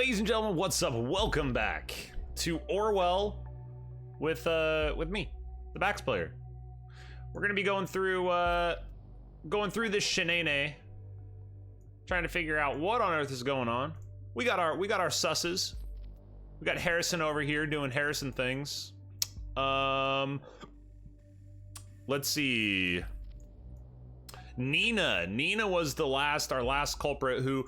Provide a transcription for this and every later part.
Ladies and gentlemen, what's up? Welcome back to Orwell with me, the baX player. We're gonna be going through this shenane, trying to figure out what on earth is going on. We got our susses. We got Harrison over here doing Harrison things. Let's see. Nina was our last culprit who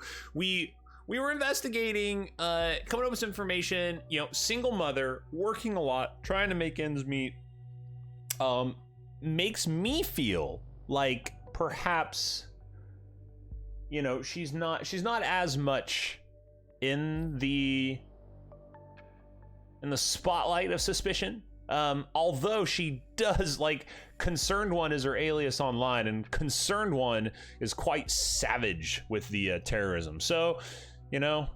we were investigating, coming up with some information, you know, single mother, working a lot, trying to make ends meet. Makes me feel like perhaps, you know, she's not as much in the spotlight of suspicion. Although she does, like, Concerned One is her alias online, and Concerned One is quite savage with the terrorism. So, you know,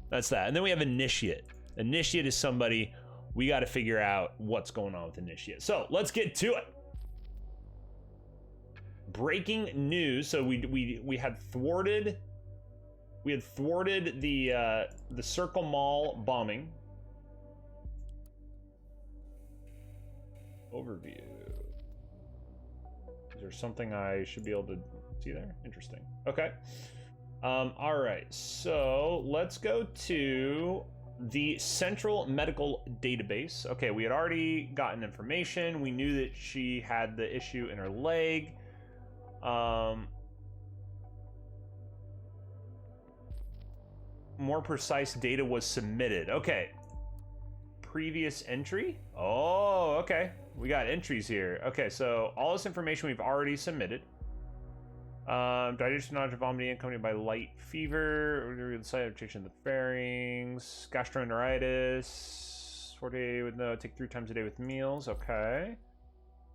that's that. And then we have Initiate. Initiate is somebody we got to figure out what's going on with Initiate. So let's get to it. Breaking news. So we had thwarted the Circle Mall bombing. Overview. Is there something I should be able to see there? Interesting. Okay. All right. So let's go to the Central Medical Database. Okay, we had already gotten information. We knew that she had the issue in her leg. More precise data was submitted. Okay. Previous entry? Oh, okay. We got entries here. Okay, so all this information we've already submitted. Digestion, nausea, vomiting, accompanied by light fever, site infection of the pharynx, gastroenteritis, 4-day with no, take 3 times a day with meals. Okay.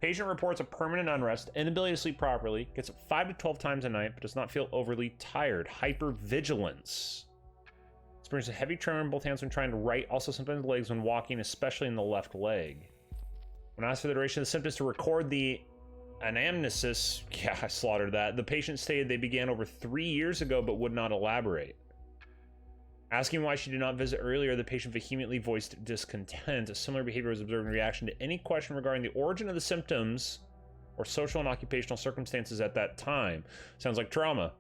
Patient reports a permanent unrest, inability to sleep properly, gets up 5 to 12 times a night, but does not feel overly tired. Hypervigilance. Experiences a heavy tremor in both hands when trying to write, also sometimes legs when walking, especially in the left leg. When asked for the duration of the symptoms to record the anamnesis, yeah, I slaughtered that. The patient stated they began over 3 years ago but would not elaborate. Asking why she did not visit earlier, the patient vehemently voiced discontent. A similar behavior was observed in reaction to any question regarding the origin of the symptoms or social and occupational circumstances at that time. Sounds like trauma.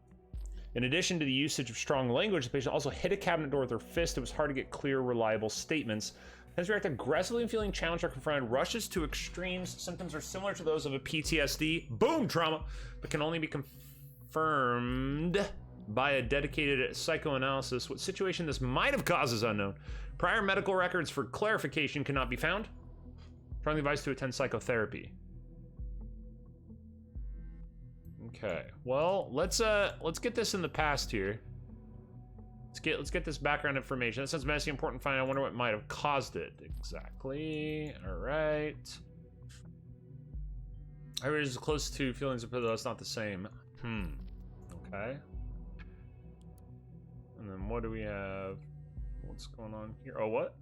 In addition to the usage of strong language, the patient also hit a cabinet door with her fist. It was hard to get clear, reliable statements. Has reacted aggressively and feeling challenged or confronted, rushes to extremes. Symptoms are similar to those of a PTSD, boom, trauma, but can only be confirmed by a dedicated psychoanalysis. What situation this might have caused is unknown. Prior medical records for clarification cannot be found. Strongly advised to attend psychotherapy. Okay, well, let's get this in the past here. Let's get this background information. That sounds messy, important, fine. I wonder what might have caused it. Exactly. All right. I was close to feelings of pillow. That's not the same. Okay. And then what do we have? What's going on here? Oh, what?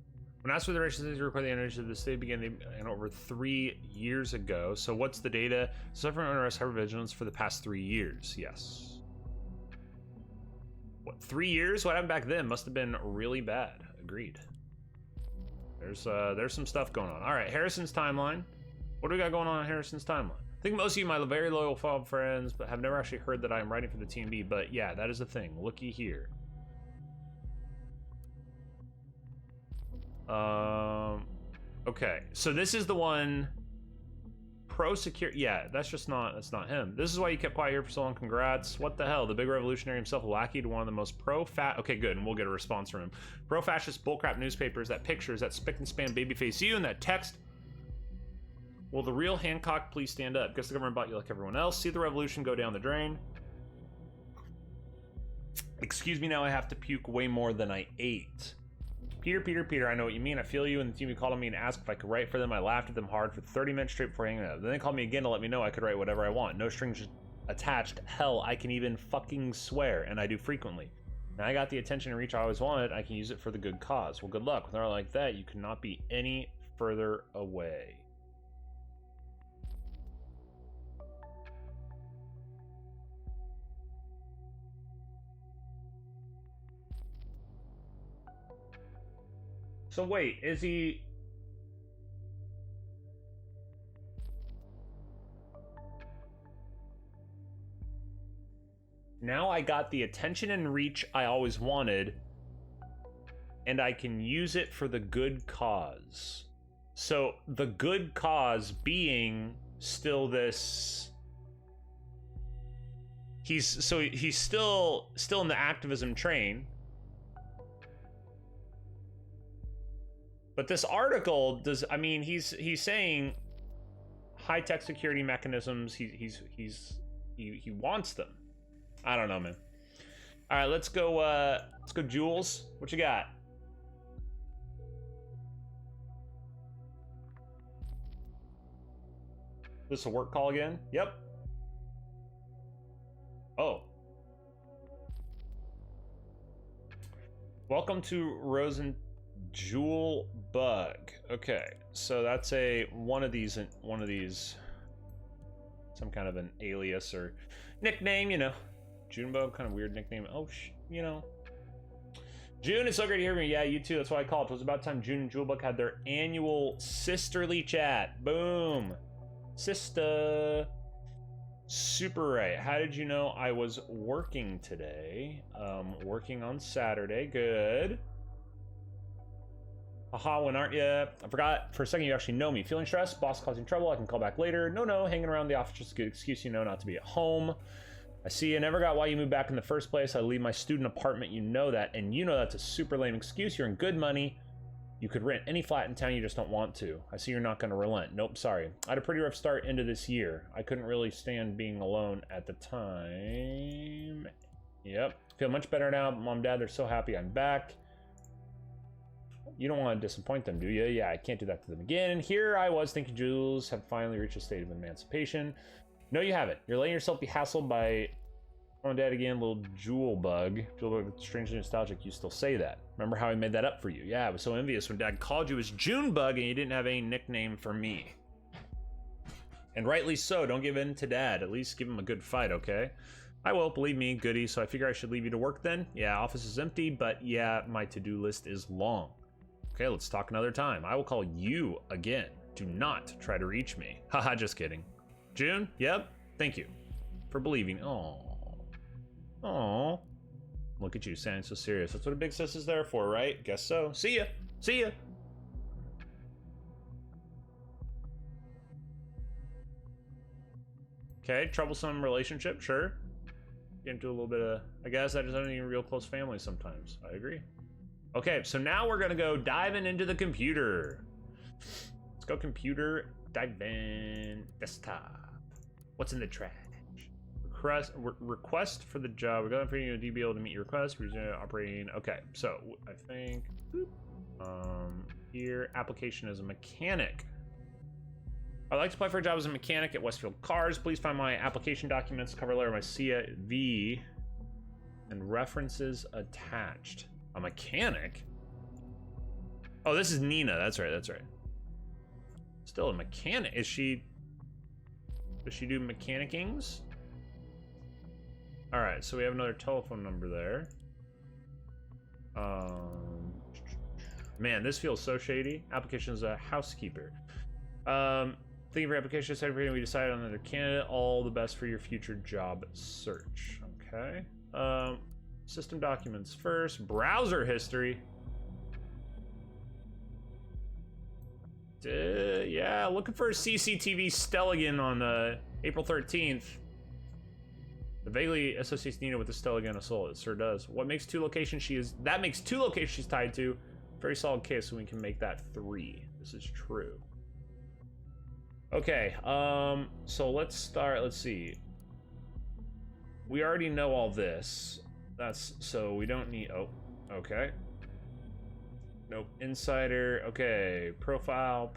When asked for the duration to record the energy of the state began over 3 years ago. So what's the data? Suffering unrest, hypervigilance for the past 3 years. Yes. What, 3 years? What happened back then must have been really bad. Agreed. There's some stuff going on. All right, Harrison's timeline. What do we got going on in Harrison's timeline? I think most of you, my very loyal fob friends, but have never actually heard that I am writing for the TMB. But yeah, that is the thing. Looky here. Okay, so this is the one. Pro security, yeah, that's not him. This is why you kept quiet here for so long. Congrats. What the hell? The big revolutionary himself, lackey to one of the most okay, good, and we'll get a response from him. Pro-fascist bullcrap newspapers, that pictures, that spick and span babyface you, and that text. Will the real Hancock please stand up? Guess the government bought you like everyone else. See the revolution go down the drain. Excuse me, now I have to puke way more than I ate. Peter, I know what you mean. I feel you. And the team called on me and asked if I could write for them. I laughed at them hard for 30 minutes straight before hanging out. Then they called me again to let me know I could write whatever I want. No strings attached. Hell, I can even fucking swear, and I do frequently. Now I got the attention and reach I always wanted. I can use it for the good cause. Well, good luck. With an art like that, you cannot be any further away. So wait, is he... Now I got the attention and reach I always wanted, and I can use it for the good cause. So the good cause being still this... He's still in the activism train. But this article does, I mean, he's saying high-tech security mechanisms, he wants them. I don't know, man. All right, let's go Jules. What you got? This a work call again? Yep. Oh. Welcome to Rosen Jewel Bug. Okay, so that's one of these, some kind of an alias or nickname, you know. Junebug, kind of weird nickname. Oh, you know. June, it's so great to hear me. Yeah, you too. That's why I called. It was about time June and Jewelbug had their annual sisterly chat. Boom. Sister. Super right. How did you know I was working today? Working on Saturday. Good. Haha, when aren't you? I forgot for a second you actually know me. Feeling stressed? Boss causing trouble? I can call back later. No, hanging around the office just a good excuse, you know, not to be at home. I see you never got why you moved back in the first place. I leave my student apartment, you know that, and you know that's a super lame excuse. You're in good money. You could rent any flat in town, you just don't want to. I see you're not going to relent. Nope, sorry. I had a pretty rough start into this year. I couldn't really stand being alone at the time. Yep. Feel much better now. Mom, Dad, they're so happy I'm back. You don't want to disappoint them, do you? Yeah, I can't do that to them again. And here I was thinking Jules had finally reached a state of emancipation. No, you haven't. You're letting yourself be hassled by Mom and Dad again, little Jewelbug. Jewelbug, strangely nostalgic, you still say that. Remember how I made that up for you? Yeah, I was so envious when Dad called you as Junebug and you didn't have any nickname for me. And rightly so, don't give in to Dad. At least give him a good fight, okay? I will, believe me, goody. So I figure I should leave you to work then. Yeah, office is empty, but yeah, my to-do list is long. Okay, let's talk another time. I will call you again. Do not try to reach me. Haha, just kidding. June? Yep. Thank you for believing. Oh. Look at you, sounding so serious. That's what a big sis is there for, right? Guess so. See ya. See ya. Okay, troublesome relationship, sure. Get into a little bit of, I guess, I just don't need a real close family sometimes. I agree. Okay, so now we're gonna go diving into the computer. Let's go computer, dive in, desktop. What's in the trash? Request for the job. We're going for you to be able to meet your request. We're operating. Okay, so I think here application as a mechanic. I'd like to apply for a job as a mechanic at Westfield Cars. Please find my application documents, cover letter, my CV, and references attached. A mechanic? Oh, this is Nina. That's right. That's right. Still a mechanic. Does she do mechanicings? All right, so we have another telephone number there. Man, this feels so shady. Application is a housekeeper. Thank you for your application. We decided on another candidate. All the best for your future job search. Okay. System documents first. Browser history. Yeah, looking for a CCTV Stelligan on April 13th. The vaguely associates Nina with the Stelligan assault. It sure does. What makes two locations that makes two locations she's tied to. Very solid case, so we can make that 3. This is true. Okay, so let's start. Let's see. We already know all this. So we don't need, okay. Nope, insider, okay. Profile,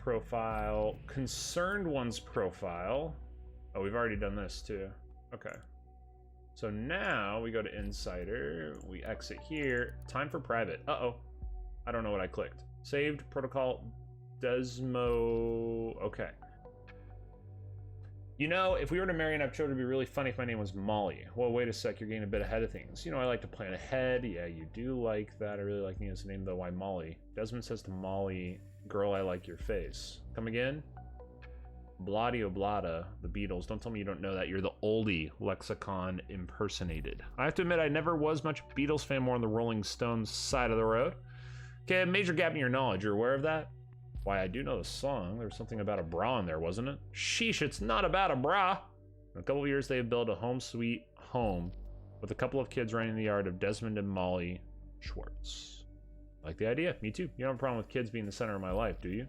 concerned one's profile. Oh, we've already done this too. Okay. So now we go to insider, we exit here. Time for private. Uh-oh. I don't know what I clicked. Saved protocol Desmo. Okay. You know, if we were to marry and have children, it'd be really funny if my name was Molly. Well, wait a sec, you're getting a bit ahead of things. You know, I like to plan ahead. Yeah, you do like that. I really like Nina's name, though. Why Molly? Desmond says to Molly, girl, I like your face. Come again? Bloody Oblada, the Beatles. Don't tell me you don't know that. You're the oldie lexicon impersonated. I have to admit, I never was much Beatles fan, more on the Rolling Stones side of the road. Okay, a major gap in your knowledge. You're aware of that? Why, I do know the song. There was something about a bra in there, wasn't it? Sheesh, it's not about a bra. In a couple of years, they have built a home sweet home with a couple of kids running the yard of Desmond and Molly Schwartz. I like the idea. Me too. You don't have a problem with kids being the center of my life, do you?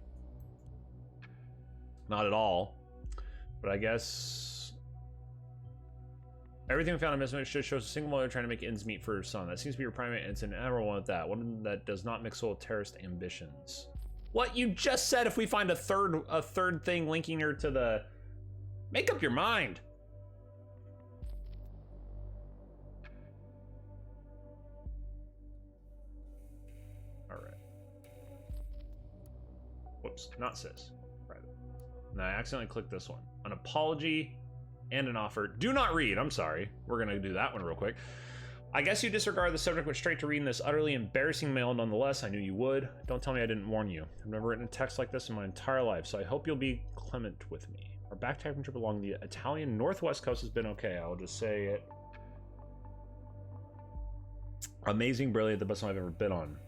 Not at all. But I guess everything we found in Misfits just shows a single mother trying to make ends meet for her son. That seems to be your primary incident. I never wanted that. One that does not mix with terrorist ambitions. What you just said, if we find a third thing linking her to the... Make up your mind. All right. Whoops, not sis. Private. And I accidentally clicked this one. An apology and an offer. Do not read. I'm sorry. We're gonna do that one real quick. I guess you disregard the subject, went straight to reading this utterly embarrassing mail nonetheless. I knew you would. Don't tell me I didn't warn you. I've never written a text like this in my entire life, so I hope you'll be clement with me. Our backpacking trip along the Italian northwest coast has been okay. I'll just say it. Amazing, brilliant, the best one I've ever been on.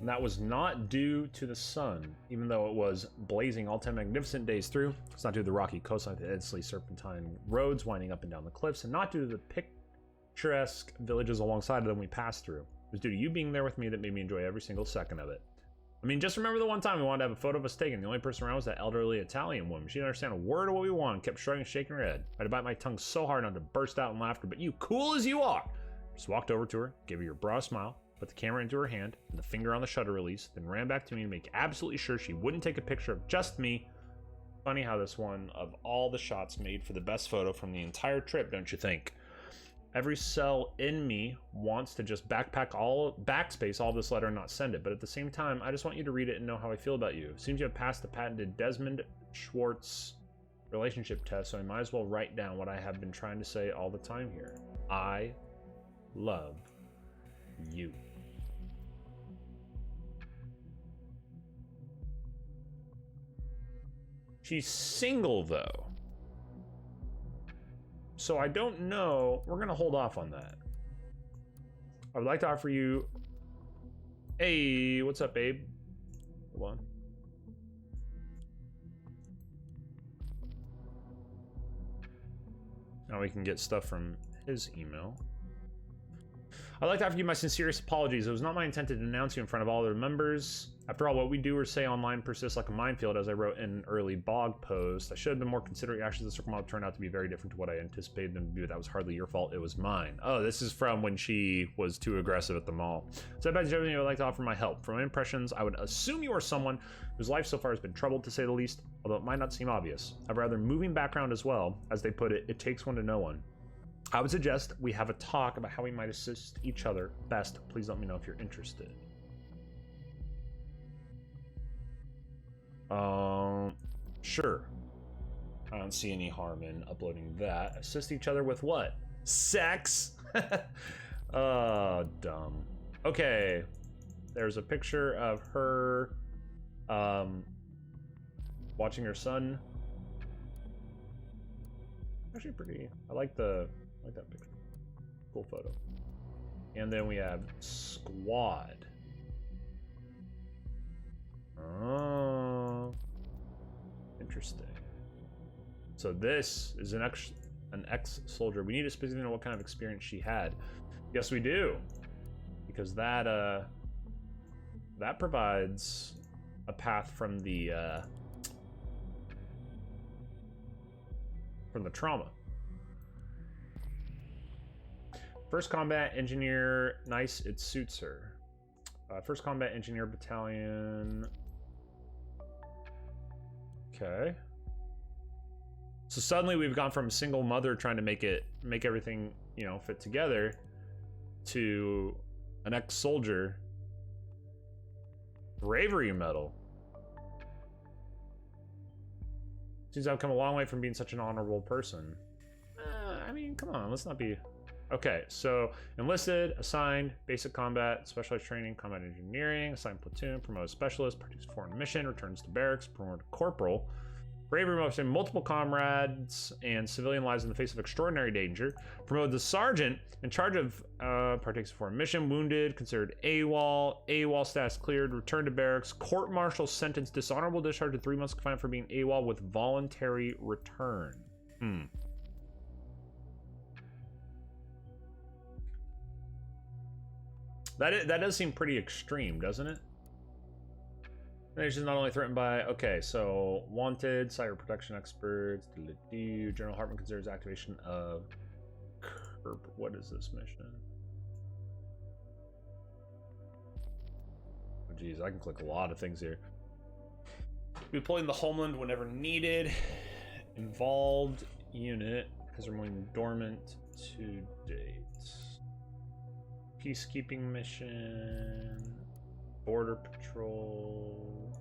And that was not due to the sun, even though it was blazing all 10 magnificent days through. It's not due to the rocky coastline, the endlessly serpentine roads winding up and down the cliffs, and not due to the picturesque villages alongside of them we passed through. It was due to you being there with me that made me enjoy every single second of it. I mean, just remember the one time we wanted to have a photo of us taken. The only person around was that elderly Italian woman. She didn't understand a word of what we wanted, kept shrugging and shaking her head. I had to bite my tongue so hard not to burst out in laughter, but you, cool as you are, just walked over to her, gave her your broad smile, put the camera into her hand and the finger on the shutter release, then ran back to me to make absolutely sure she wouldn't take a picture of just me. Funny how this one of all the shots made for the best photo from the entire trip, don't you think? Every cell in me wants to just backspace all this letter and not send it, but at the same time, I just want you to read it and know how I feel about you. Seems you have passed the patented Desmond Schwartz relationship test, so I might as well write down what I have been trying to say all the time here. I love you. She's single, though. So I don't know. We're going to hold off on that. I would like to offer you... Hey, what's up, babe? Hold on. Now we can get stuff from his email. I'd like to offer you my sincerest apologies. It was not my intent to denounce you in front of all the members. After all, what we do or say online persists like a minefield, as I wrote in an early blog post. I should have been more considerate. Actually, the circumstance turned out to be very different to what I anticipated them to be. That was hardly your fault. It was mine. Oh, this is from when she was too aggressive at the mall. So I bet you I would like to offer my help. From my impressions, I would assume you are someone whose life so far has been troubled, to say the least, although it might not seem obvious. I have a rather moving background as well. As they put it, it takes one to know one. I would suggest we have a talk about how we might assist each other best. Please let me know if you're interested. Sure. I don't see any harm in uploading that. Assist each other with what? Sex? Oh, dumb. Okay. There's a picture of her watching her son. Actually pretty. I like that picture. Cool photo. And then we have squad. Oh, interesting. So this is an ex-soldier. We need to specifically know what kind of experience she had. Yes, we do, because that provides a path from the trauma. First combat engineer, nice, it suits her. First combat engineer battalion. Okay. So suddenly we've gone from a single mother trying to make everything, you know, fit together, to an ex-soldier. Bravery medal. Seems I've come a long way from being such an honorable person. I mean, come on, let's not be... Okay, so enlisted, assigned, basic combat, specialized training, combat engineering, assigned platoon, promoted specialist, partakes in foreign mission, returns to barracks, promoted corporal. Bravery motion, multiple comrades and civilian lives in the face of extraordinary danger. Promoted to sergeant, in charge of partakes in foreign mission, wounded, considered AWOL status cleared, returned to barracks, court-martial sentence, dishonorable discharge to 3 months confinement for being AWOL with voluntary return. That does seem pretty extreme, doesn't it? The nation is not only threatened by... Okay, so wanted, cyber protection experts. General Hartman considers activation of... What is this mission? Oh, geez, I can click a lot of things here. Deploying the homeland whenever needed. Involved unit has remained dormant to date. Peacekeeping mission, border patrol,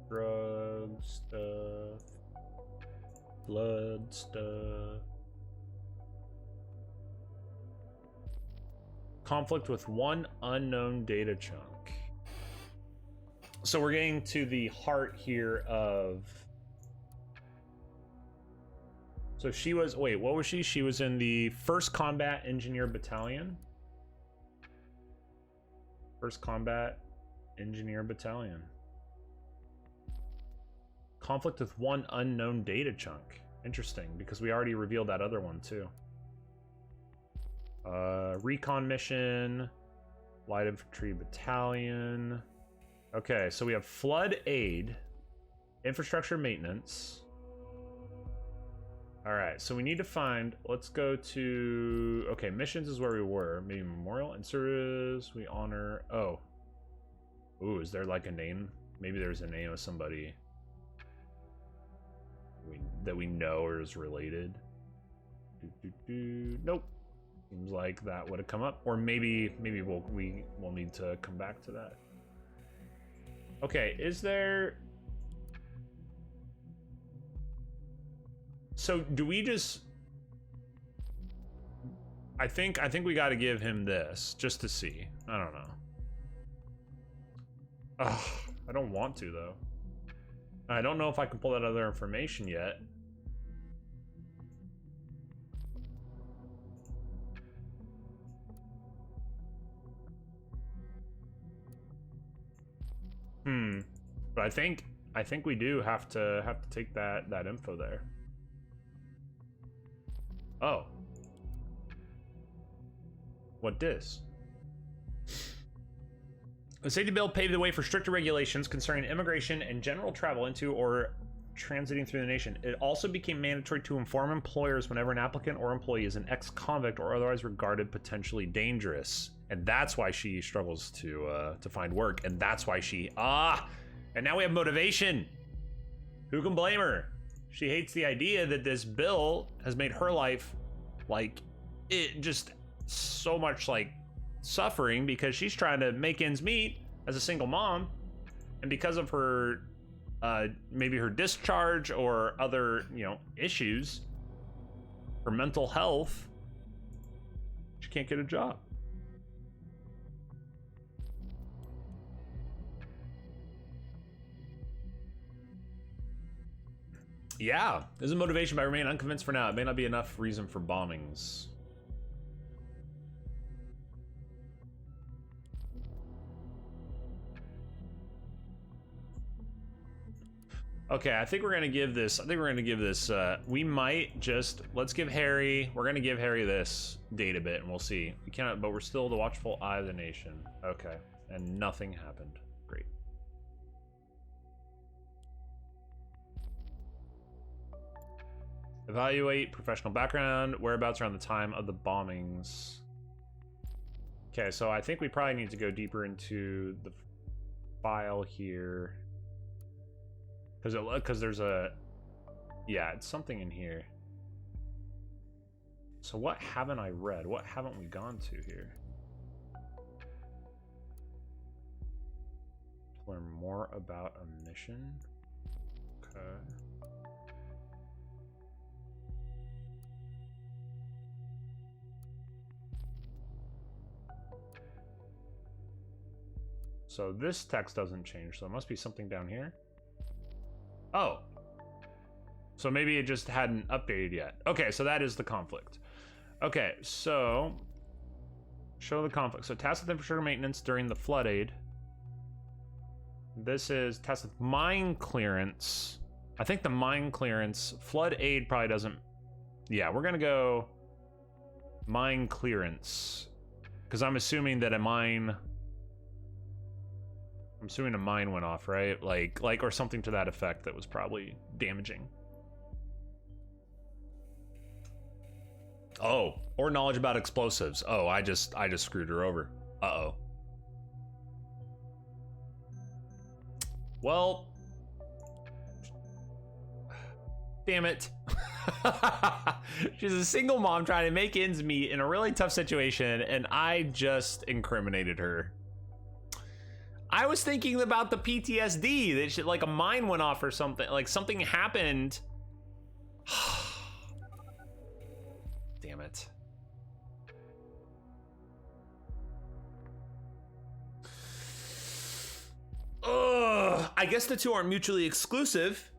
drug stuff, blood stuff, conflict with one unknown data chunk. So we're getting to the heart here of... So she was, wait, what was she? She was in the 1st Combat Engineer Battalion. 1st Combat Engineer Battalion. Conflict with one unknown data chunk. Interesting, because we already revealed that other one too. Recon mission, Light Infantry Battalion. Okay, so we have flood aid, infrastructure maintenance. All right, so we need to find, let's go to, okay, missions is where we were. Maybe memorial and service, we honor, oh. Ooh, is there like a name? Maybe there's a name of somebody that we know or is related. Nope. Seems like that would have come up. Or maybe we'll need to come back to that. Okay, is there... So do we just... I think we got to give him this just to see. I don't know. Ugh, I don't want to though. I don't know if I can pull that other information yet. But I think we do have to take that info there. Oh. What dis? The safety bill paved the way for stricter regulations concerning immigration and general travel into or transiting through the nation. It also became mandatory to inform employers whenever an applicant or employee is an ex-convict or otherwise regarded potentially dangerous. And that's why she struggles to find work. And that's why she... And now we have motivation. Who can blame her? She hates the idea that this bill has made her life, like, it just so much, like, suffering because she's trying to make ends meet as a single mom. And because of her, maybe her discharge or other, issues, her mental health, she can't get a job. Yeah, this is motivation, but I remain unconvinced for now. It may not be enough reason for bombings. Okay, I think we're gonna give this. We might just let's give Harry. We're gonna give Harry this data bit, and we'll see. We cannot, but we're still the watchful eye of the nation. Okay, and nothing happened. Great. Evaluate professional background, whereabouts around the time of the bombings. Okay, so I think we probably need to go deeper into the file here. Because there's a... Yeah, it's something in here. So what haven't I read? What haven't we gone to here? To learn more about a mission? So this text doesn't change, so it must be something down here. Oh. So maybe it just hadn't updated yet. Okay, so that is the conflict. Okay, so show the conflict. So task with infrastructure maintenance during the flood aid. This is task with mine clearance. I think the mine clearance, flood aid probably doesn't. Yeah, we're gonna go mine clearance. Because I'm assuming that a mine went off, right? Like or something to that effect that was probably damaging. Oh, or knowledge about explosives. Oh, I just screwed her over. Uh-oh. Well, damn it. She's a single mom trying to make ends meet in a really tough situation, and I just incriminated her. I was thinking about the PTSD, that shit, like a mine went off or something, like something happened. Damn it. Ugh, I guess the two aren't mutually exclusive.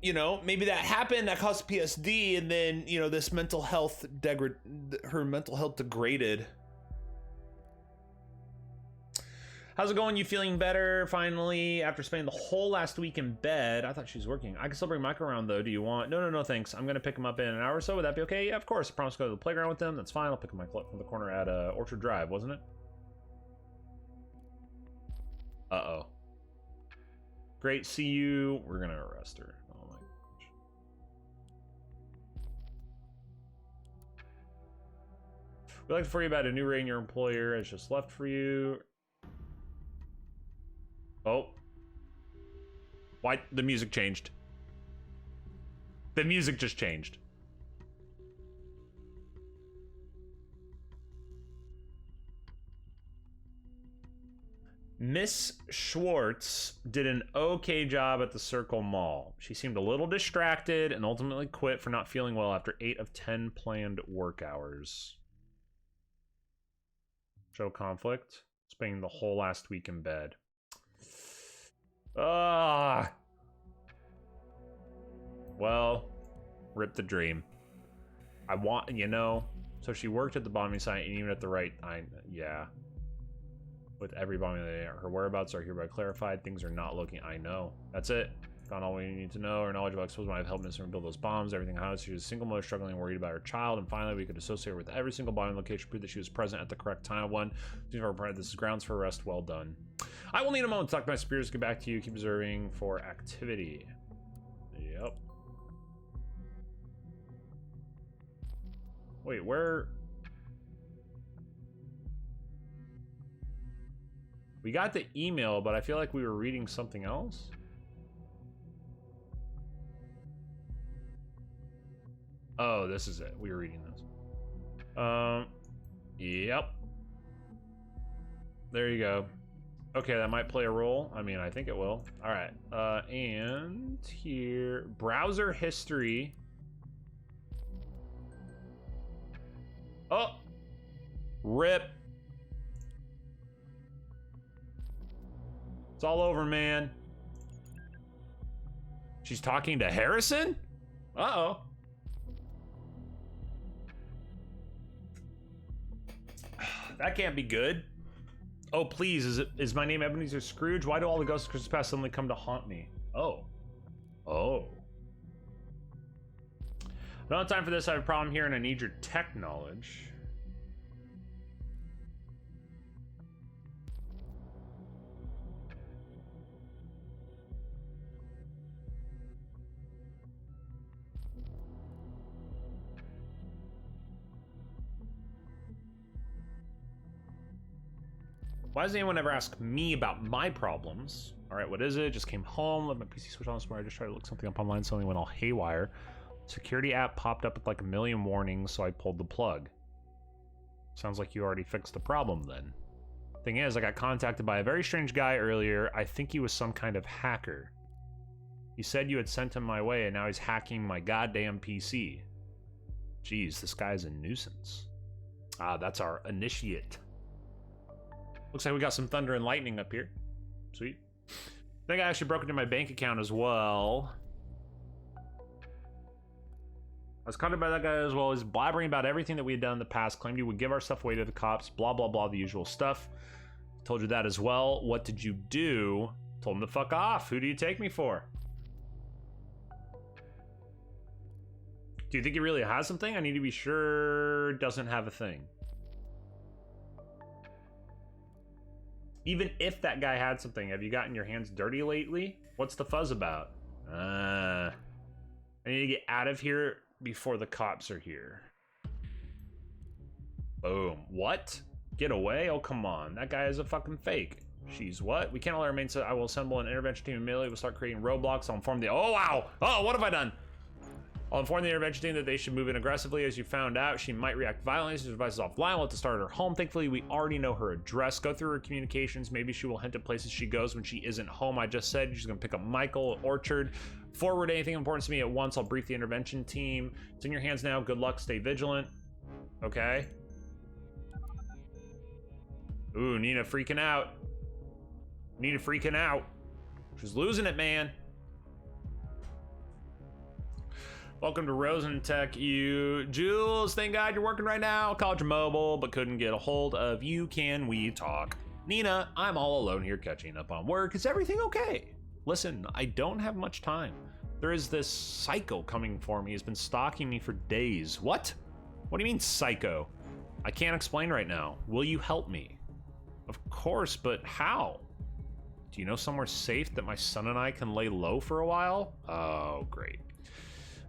You know, maybe that happened, that caused PSD, and then, you know, this mental health her mental health degraded. How's it going? You feeling better finally after spending the whole last week in bed? I thought she was working. I can still bring Mike around though. Do you want? No, thanks. I'm gonna pick him up in an hour or so. Would that be okay? Yeah, of course. I promise to go to the playground with them. That's fine. I'll pick him up from the corner at Orchard Drive, wasn't it? Uh-oh. Great, see you. We're gonna arrest her. Oh my gosh. We'd like to inform you about a new rating your employer has just left for you. Oh. Why? The music changed. The music just changed. Miss Schwartz did an okay job at the Circle Mall. She seemed a little distracted and ultimately quit for not feeling well after 8 of 10 planned work hours. Show conflict. Spending the whole last week in bed. Ah. Well, rip the dream. I want, you know, so she worked at the bombing site and even at the right time. Yeah. With every bombing there, her whereabouts are hereby clarified. Things are not looking. I know. That's it. Found all we need to know. Her knowledge about explosives might have helped Mr. build those bombs. Everything else. She was a single mother struggling and worried about her child. And finally, we could associate her with every single bombing location, prove that she was present at the correct time. This is grounds for arrest. Well done. I will need a moment to talk to my superiors. Get back to you. Keep observing for activity. Yep. Wait, where? We got the email, but I feel like we were reading something else. Oh, this is it. We were reading this. Yep. There you go. Okay, that might play a role. I mean, I think it will. All right. And here, browser history. Oh, rip. It's all over, man. She's talking to Harrison? Uh-oh. That can't be good. Oh, please, is my name Ebenezer Scrooge? Why do all the ghosts of Christmas past suddenly come to haunt me? Oh. Oh. I don't have time for this. I have a problem here and I need your tech knowledge. Why does anyone ever ask me about my problems? All right, what is it? Just came home, let my PC switch on this morning. I just tried to look something up online, suddenly went all haywire. Security app popped up with like a million warnings, so I pulled the plug. Sounds like you already fixed the problem then. Thing is, I got contacted by a very strange guy earlier. I think he was some kind of hacker. He said you had sent him my way, and now he's hacking my goddamn PC. Jeez, this guy's a nuisance. Ah, that's our initiate. Looks like we got some thunder and lightning up here. Sweet. I think I actually broke into my bank account as well. I was caught by that guy as well. He's blabbering about everything that we had done in the past, claimed you would give our stuff away to the cops, blah, blah, blah, the usual stuff. Told you that as well. What did you do? Told him to fuck off. Who do you take me for? Do you think he really has something? I need to be sure it doesn't have a thing. Even if that guy had something, have you gotten your hands dirty lately? What's the fuzz about? I need to get out of here before the cops are here. Boom. What? Get away? Oh, come on. That guy is a fucking fake. She's what? We can't all remain, so I will assemble an intervention team immediately. We'll start creating roadblocks. I'll inform the... Oh, wow! Oh, what have I done? I'll inform the intervention team that they should move in aggressively. As you found out, she might react violently. Her device is offline. We'll have to start at her home. Thankfully, we already know her address. Go through her communications. Maybe she will hint at places she goes when she isn't home. I just said she's going to pick up Michael at Orchard. Forward anything important to me at once. I'll brief the intervention team. It's in your hands now. Good luck. Stay vigilant. Okay. Ooh, Nina freaking out. Nina freaking out. She's losing it, man. Welcome to Rosen Tech. Jules, thank God you're working right now. College Mobile, but couldn't get a hold of you. Can we talk? Nina, I'm all alone here catching up on work. Is everything okay? Listen, I don't have much time. There is this psycho coming for me. He's been stalking me for days. What? What do you mean psycho? I can't explain right now. Will you help me? Of course, but how? Do you know somewhere safe that my son and I can lay low for a while? Oh, great.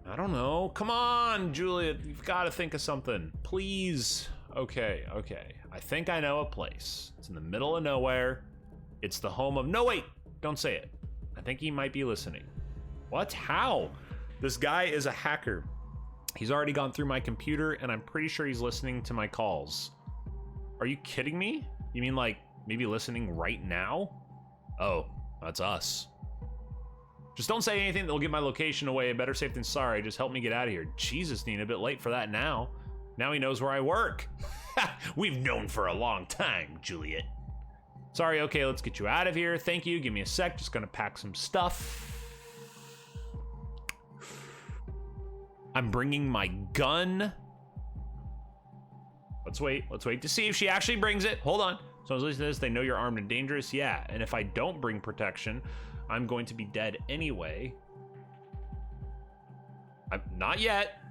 I don't know. Come on, Juliet. You've got to think of something. Please. Okay. I think I know a place. It's in the middle of nowhere. It's the home of... No, wait. Don't say it. I think he might be listening. What? How? This guy is a hacker. He's already gone through my computer, and I'm pretty sure he's listening to my calls. Are you kidding me? You mean like maybe listening right now? Oh, that's us. Just don't say anything that'll give my location away. Better safe than sorry. Just help me get out of here. Jesus, Nina, a bit late for that now. Now he knows where I work. We've known for a long time, Juliet. Sorry, okay, let's get you out of here. Thank you. Give me a sec. Just gonna pack some stuff. I'm bringing my gun. Let's wait to see if she actually brings it. Hold on. So listening to this, they know you're armed and dangerous. Yeah, and if I don't bring protection, I'm going to be dead anyway. Not yet.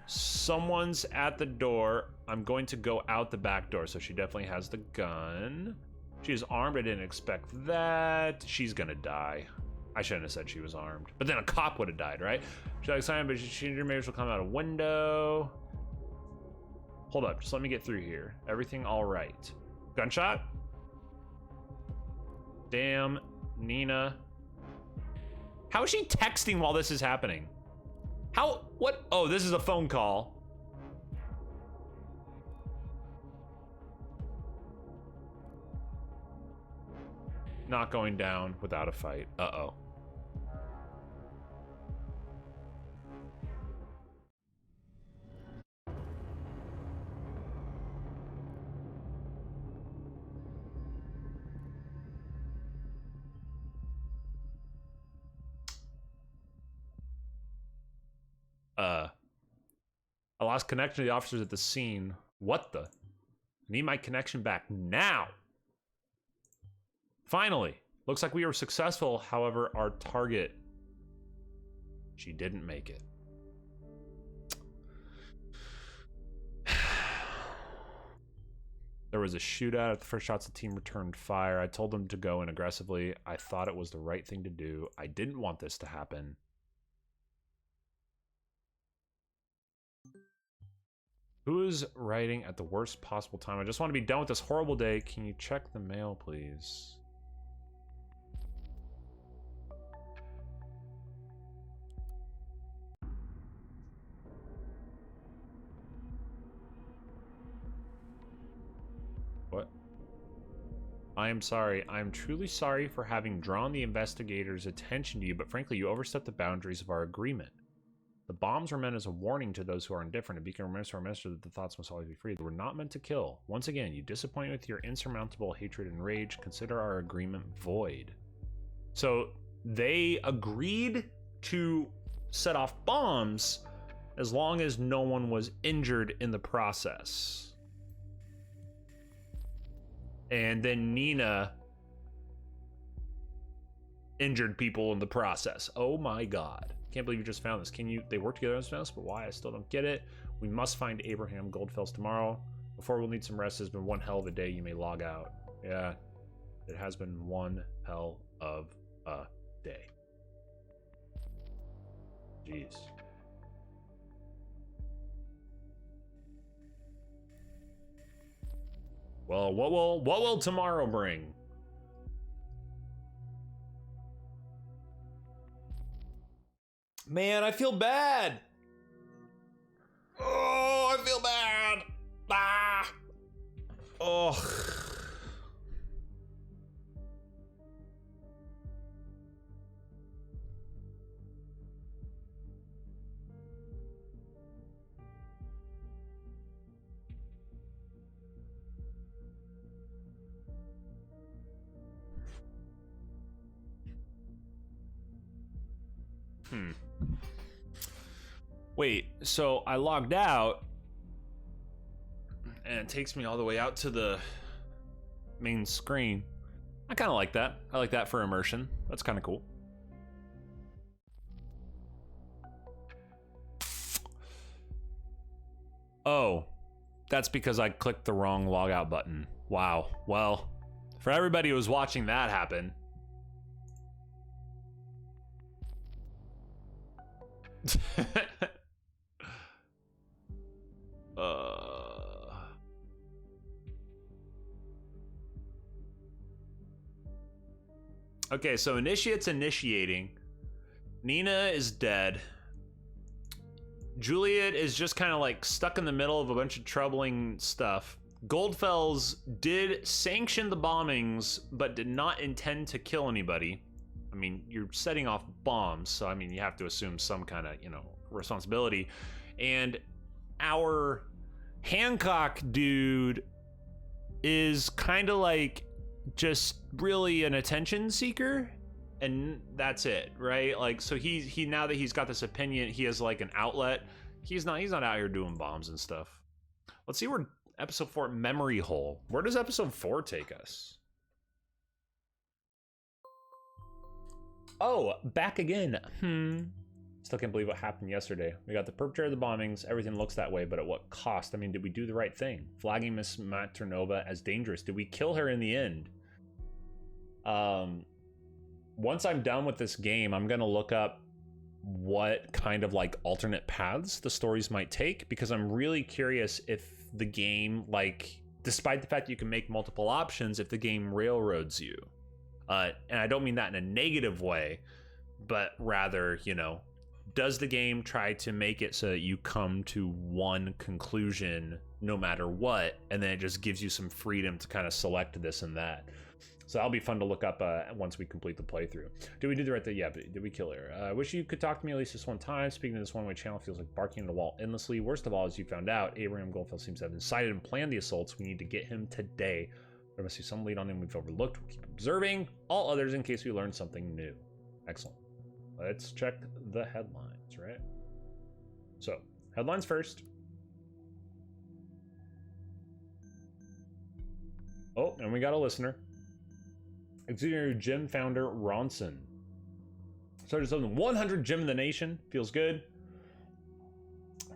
Someone's at the door. I'm going to go out the back door, so she definitely has the gun. She is armed. I didn't expect that. She's gonna die. I shouldn't have said she was armed. But then a cop would have died, right? She's like, sorry, but maybe she'll come out a window. Hold up, just let me get through here. Everything all right. Gunshot? Damn, Nina. How is she texting while this is happening? How, what? Oh, this is a phone call. Not going down without a fight. Uh-oh. I lost connection to the officers at the scene. What the? I need my connection back now. Finally. Looks like we were successful. However, our target, she didn't make it. There was a shootout. At the first shots, the team returned fire. I told them to go in aggressively. I thought it was the right thing to do. I didn't want this to happen. Who is writing at the worst possible time? I just want to be done with this horrible day. Can you check the mail, please? What? I am sorry. I am truly sorry for having drawn the investigators' attention to you, but frankly, you overstepped the boundaries of our agreement. The bombs were meant as a warning to those who are indifferent, a beacon reminder to our master that the thoughts must always be free. They were not meant to kill. Once again, you disappoint me with your insurmountable hatred and rage. Consider our agreement void. So they agreed to set off bombs as long as no one was injured in the process. And then Nina injured people in the process. Oh my god. Can't believe you just found this. They work together on this, but why? I still don't get it. We must find Abraham Goldfels tomorrow. Before we'll need some rest. It's been one hell of a day. You may log out. Yeah, it has been one hell of a day. Jeez. Well, what will tomorrow bring? Man, I feel bad. Oh, I feel bad. Ah. Oh. Wait, so I logged out and it takes me all the way out to the main screen. I kind of like that. I like that for immersion. That's kind of cool. Oh, that's because I clicked the wrong logout button. Wow. Well, for everybody who was watching that happen, okay, so Initiate's initiating. Nina is dead. Juliet is just kind of like stuck in the middle of a bunch of troubling stuff. Goldfels did sanction the bombings, but did not intend to kill anybody. I mean, you're setting off bombs, so I mean, you have to assume some kind of, responsibility. And our Hancock dude is kind of like just really an attention seeker, and that's it, right? Like, so he now that he's got this opinion, he has like an outlet. He's not out here doing bombs and stuff. Let's see where episode 4, Memory Hole. Where does episode 4 take us? Oh, back again. Still can't believe what happened yesterday. We got the perpetrator of the bombings. Everything looks that way, but at what cost? I mean, did we do the right thing? Flagging Miss Maternova as dangerous. Did we kill her in the end? Once I'm done with this game, I'm gonna look up what kind of like alternate paths the stories might take, because I'm really curious if the game, like, despite the fact that you can make multiple options, if the game railroads you. And I don't mean that in a negative way, but rather, does the game try to make it so that you come to one conclusion no matter what, and then it just gives you some freedom to kind of select this and that. So that'll be fun to look up once we complete the playthrough. Did we do the right thing? Yeah, but did we kill her? I wish you could talk to me at least this one time. Speaking to this one-way channel feels like barking at a wall endlessly. Worst of all, as you found out, Abraham Goldfels seems to have incited and planned the assaults. We need to get him today. There must be some lead on him we've overlooked. We'll keep observing all others in case we learn something new. Excellent. Let's check the headlines, right? So, headlines first. Oh, and we got a listener. Executive Gym founder Ronson. Started something 100 gym in the nation. Feels good.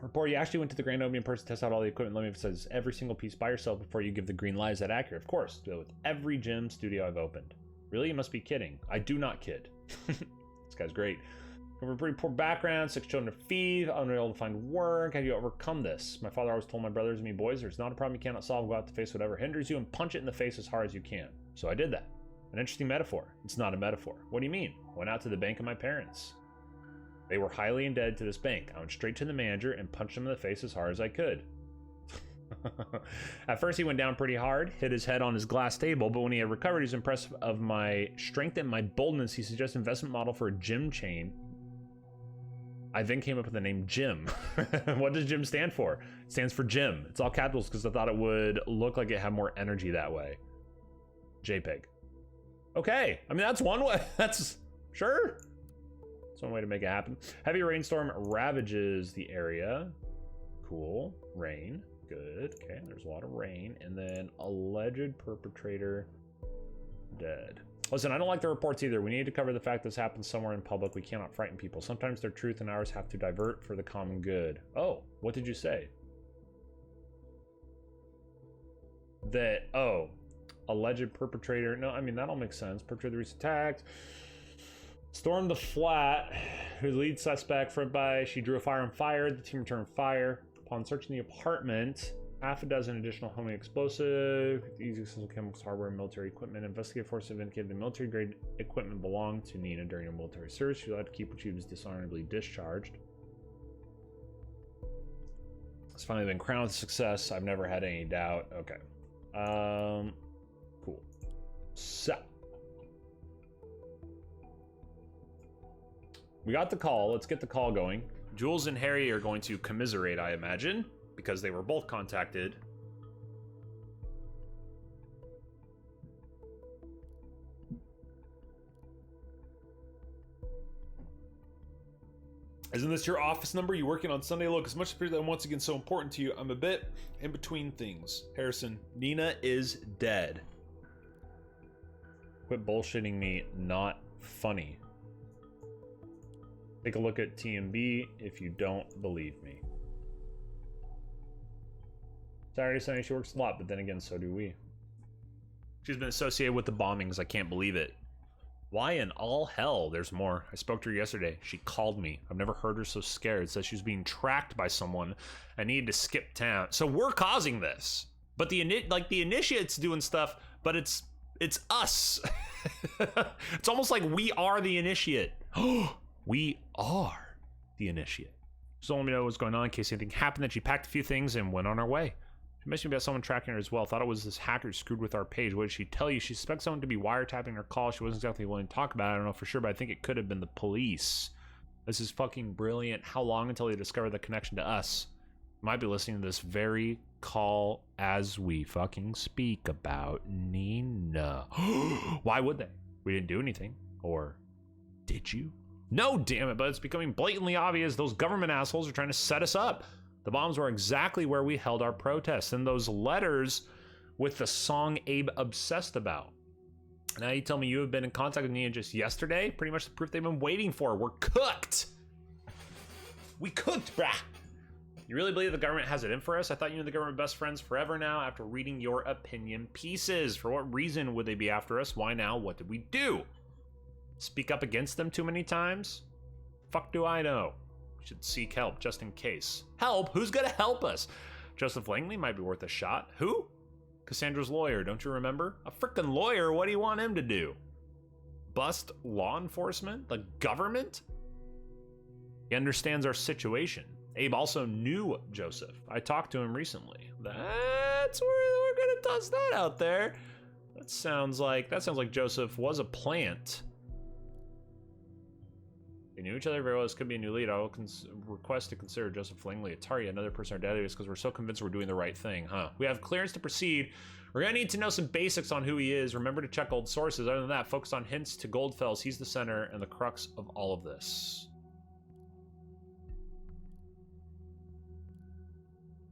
Report, you actually went to the Grand Opium in person to test out all the equipment. Let me emphasize, every single piece by yourself before you give the green light. Is that accurate? Of course. Do it with every gym studio I've opened. Really? You must be kidding. I do not kid. This guy's great. From a pretty poor background, 6 children to feed, unable to find work. How do you overcome this? My father always told my brothers and me, boys, there's not a problem you cannot solve. Go out to face whatever hinders you and punch it in the face as hard as you can. So I did that. An interesting metaphor. It's not a metaphor. What do you mean? I went out to the bank of my parents. They were highly indebted to this bank. I went straight to the manager and punched him in the face as hard as I could. At first he went down pretty hard, hit his head on his glass table, but when he had recovered, he was impressed of my strength and my boldness. He suggested investment model for a gym chain. I then came up with the name Jim. What does Jim stand for? It stands for Jim. It's all capitals because I thought it would look like it had more energy that way. JPEG. Okay, I mean, that's one way. That's, sure. That's one way to make it happen. Heavy rainstorm ravages the area. Cool. Rain. Good. Okay, there's a lot of rain. And then alleged perpetrator dead. Listen, I don't like the reports either. We need to cover the fact this happens somewhere in public. We cannot frighten people. Sometimes their truth and ours have to divert for the common good. Oh, what did you say? That, oh, alleged perpetrator. No, I mean, that all makes sense. Perpetrator the recent attacks. Stormed the flat. Who lead suspect for by. She drew a fire and fired. The team returned fire. Upon searching the apartment, half a dozen additional homing explosive, easy accessible chemicals, hardware, and military equipment. Investigative forces have indicated the military grade equipment belonged to Nina during her military service. She allowed to keep what she was dishonorably discharged. It's finally been crowned with success. I've never had any doubt. Okay. Cool. So we got the call. Let's get the call going. Jules and Harry are going to commiserate, I imagine, because they were both contacted. Isn't this your office number? You working on Sunday? Look, as much as that I'm once again so important to you, I'm a bit in between things. Harrison, Nina is dead. Quit bullshitting me, not funny. Take a look at TMB if you don't believe me. Saturday, Sunday, she works a lot, but then again, so do we. She's been associated with the bombings. I can't believe it. Why in all hell? There's more. I spoke to her yesterday. She called me. I've never heard her so scared. Says she was being tracked by someone and needed to skip town. So we're causing this. But the initiate's doing stuff, but it's us. It's almost like we are the initiate. We are the initiate. So let me know what's going on in case anything happened. That she packed a few things and went on her way. She mentioned about someone tracking her as well. Thought it was this hacker who screwed with our page. What did she tell you? She suspects someone to be wiretapping her call. She wasn't exactly willing to talk about it. I don't know for sure, but I think it could have been the police. This is fucking brilliant. How long until they discover the connection to us? Might be listening to this very call as we fucking speak about Nina. Why would they? We didn't do anything. Or did you? No, damn it, but it's becoming blatantly obvious those government assholes are trying to set us up. The bombs were exactly where we held our protests, and those letters with the song Abe obsessed about. Now you tell me you have been in contact with Nina just yesterday? Pretty much the proof they've been waiting for. We're cooked. We cooked, brah. You really believe the government has it in for us? I thought you knew the government best friends forever now after reading your opinion pieces. For what reason would they be after us? Why now? What did we do? Speak up against them too many times? Fuck do I know? We should seek help just in case. Help? Who's gonna help us? Joseph Langley might be worth a shot. Who? Cassandra's lawyer, don't you remember? A frickin' lawyer? What do you want him to do? Bust law enforcement? The government? He understands our situation. Abe also knew Joseph. I talked to him recently. That's where we're gonna toss that out there. That sounds like Joseph was a plant. We knew each other very well. This could be a new lead. I will request to consider Joseph Langley a target, another person in our database, because we're so convinced we're doing the right thing, huh? We have clearance to proceed. We're gonna need to know some basics on who he is. Remember to check old sources. Other than that, focus on hints to Goldfells. He's the center and the crux of all of this.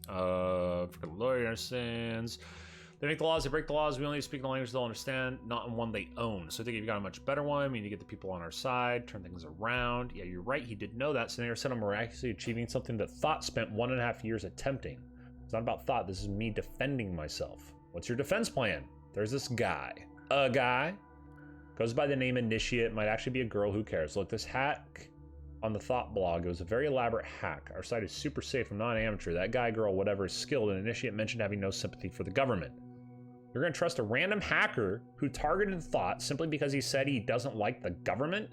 Freaking lawyer understands. They make the laws, they break the laws. We only speak the language they'll understand, not in one they own. So I think if you got a much better one, we need to get the people on our side, turn things around. Yeah, you're right, he did know that. Senator said I'm miraculously achieving something that Thought spent 1.5 years attempting. It's not about Thought, this is me defending myself. What's your defense plan? There's this guy. A guy? Goes by the name Initiate, might actually be a girl, who cares? Look, this hack on the Thought blog, it was a very elaborate hack. Our site is super safe, I'm not an amateur. That guy, girl, whatever is skilled, and Initiate mentioned having no sympathy for the government. You're gonna trust a random hacker who targeted Thought simply because he said he doesn't like the government?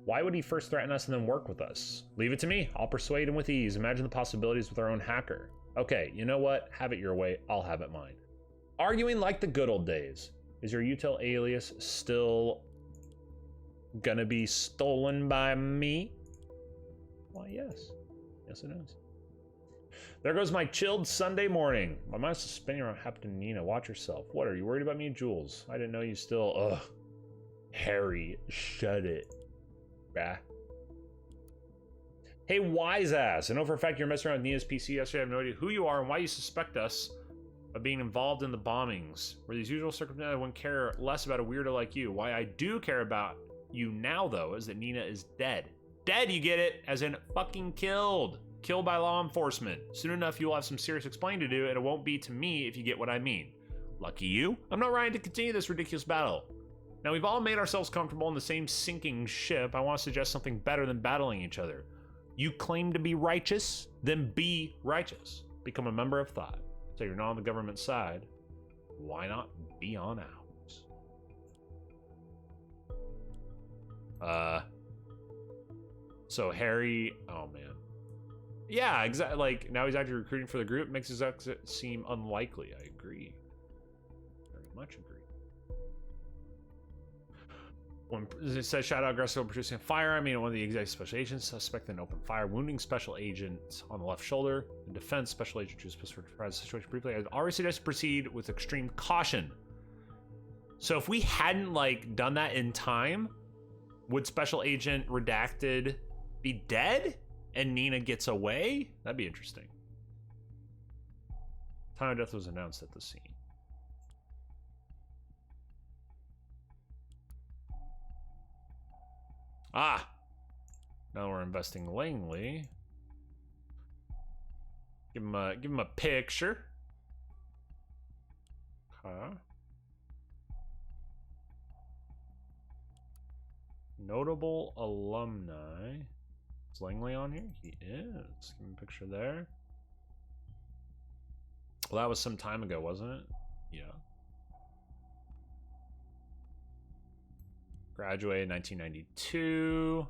Why would he first threaten us and then work with us? Leave it to me. I'll persuade him with ease. Imagine the possibilities with our own hacker. Okay, you know what? Have it your way. I'll have it mine. Arguing like the good old days. Is your util alias still gonna be stolen by me? Why, yes. Yes, it is. There goes my chilled Sunday morning. My mind's still spinning around happening. Nina, watch yourself. What, are you worried about me and Jules? I didn't know you still... Ugh. Harry, shut it. Bah. Hey, wise ass. I know for a fact you're messing around with Nina's PC yesterday. I have no idea who you are and why you suspect us of being involved in the bombings. Were these usual circumstances, I wouldn't care less about a weirdo like you. Why I do care about you now, though, is that Nina is dead. Dead, you get it? As in fucking killed. Killed by law enforcement. Soon enough, you'll have some serious explaining to do, and it won't be to me if you get what I mean. Lucky you. I'm not trying to continue this ridiculous battle. Now, we've all made ourselves comfortable in the same sinking ship. I want to suggest something better than battling each other. You claim to be righteous? Then be righteous. Become a member of thought. So you're not on the government side. Why not be on ours? So Harry... Oh, man. Yeah, exactly. Like, now he's actually recruiting for the group. Makes his exit seem unlikely. I agree. Very much agree. When it says shout out aggressive producing a firearm, one of the executive special agents suspected an open fire, wounding special agent on the left shoulder. In defense, special agent was supposed to surprise the situation briefly. I already suggested proceed with extreme caution. So if we hadn't like done that in time, would special agent redacted be dead and Nina gets away? That'd be interesting. Time of death was announced at the scene. Ah, now we're investing Langley. Give him a picture. Huh? Notable alumni. Is Langley on here? He is. Give him a picture there. Well, that was some time ago, wasn't it? Yeah. Graduated in 1992.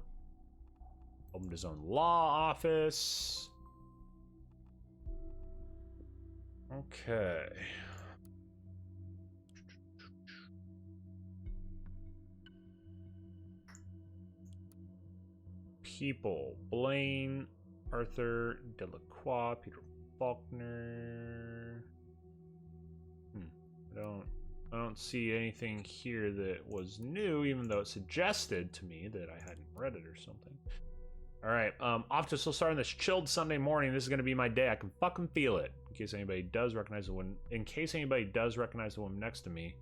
Opened his own law office. Okay. People. Blaine, Arthur Delacroix, Peter Faulkner. I don't see anything here that was new, even though it suggested to me that I hadn't read it or something. All right, off to a slow start on this chilled Sunday morning. This is going to be my day. I can fucking feel it. In case anybody does recognize the woman, next to me,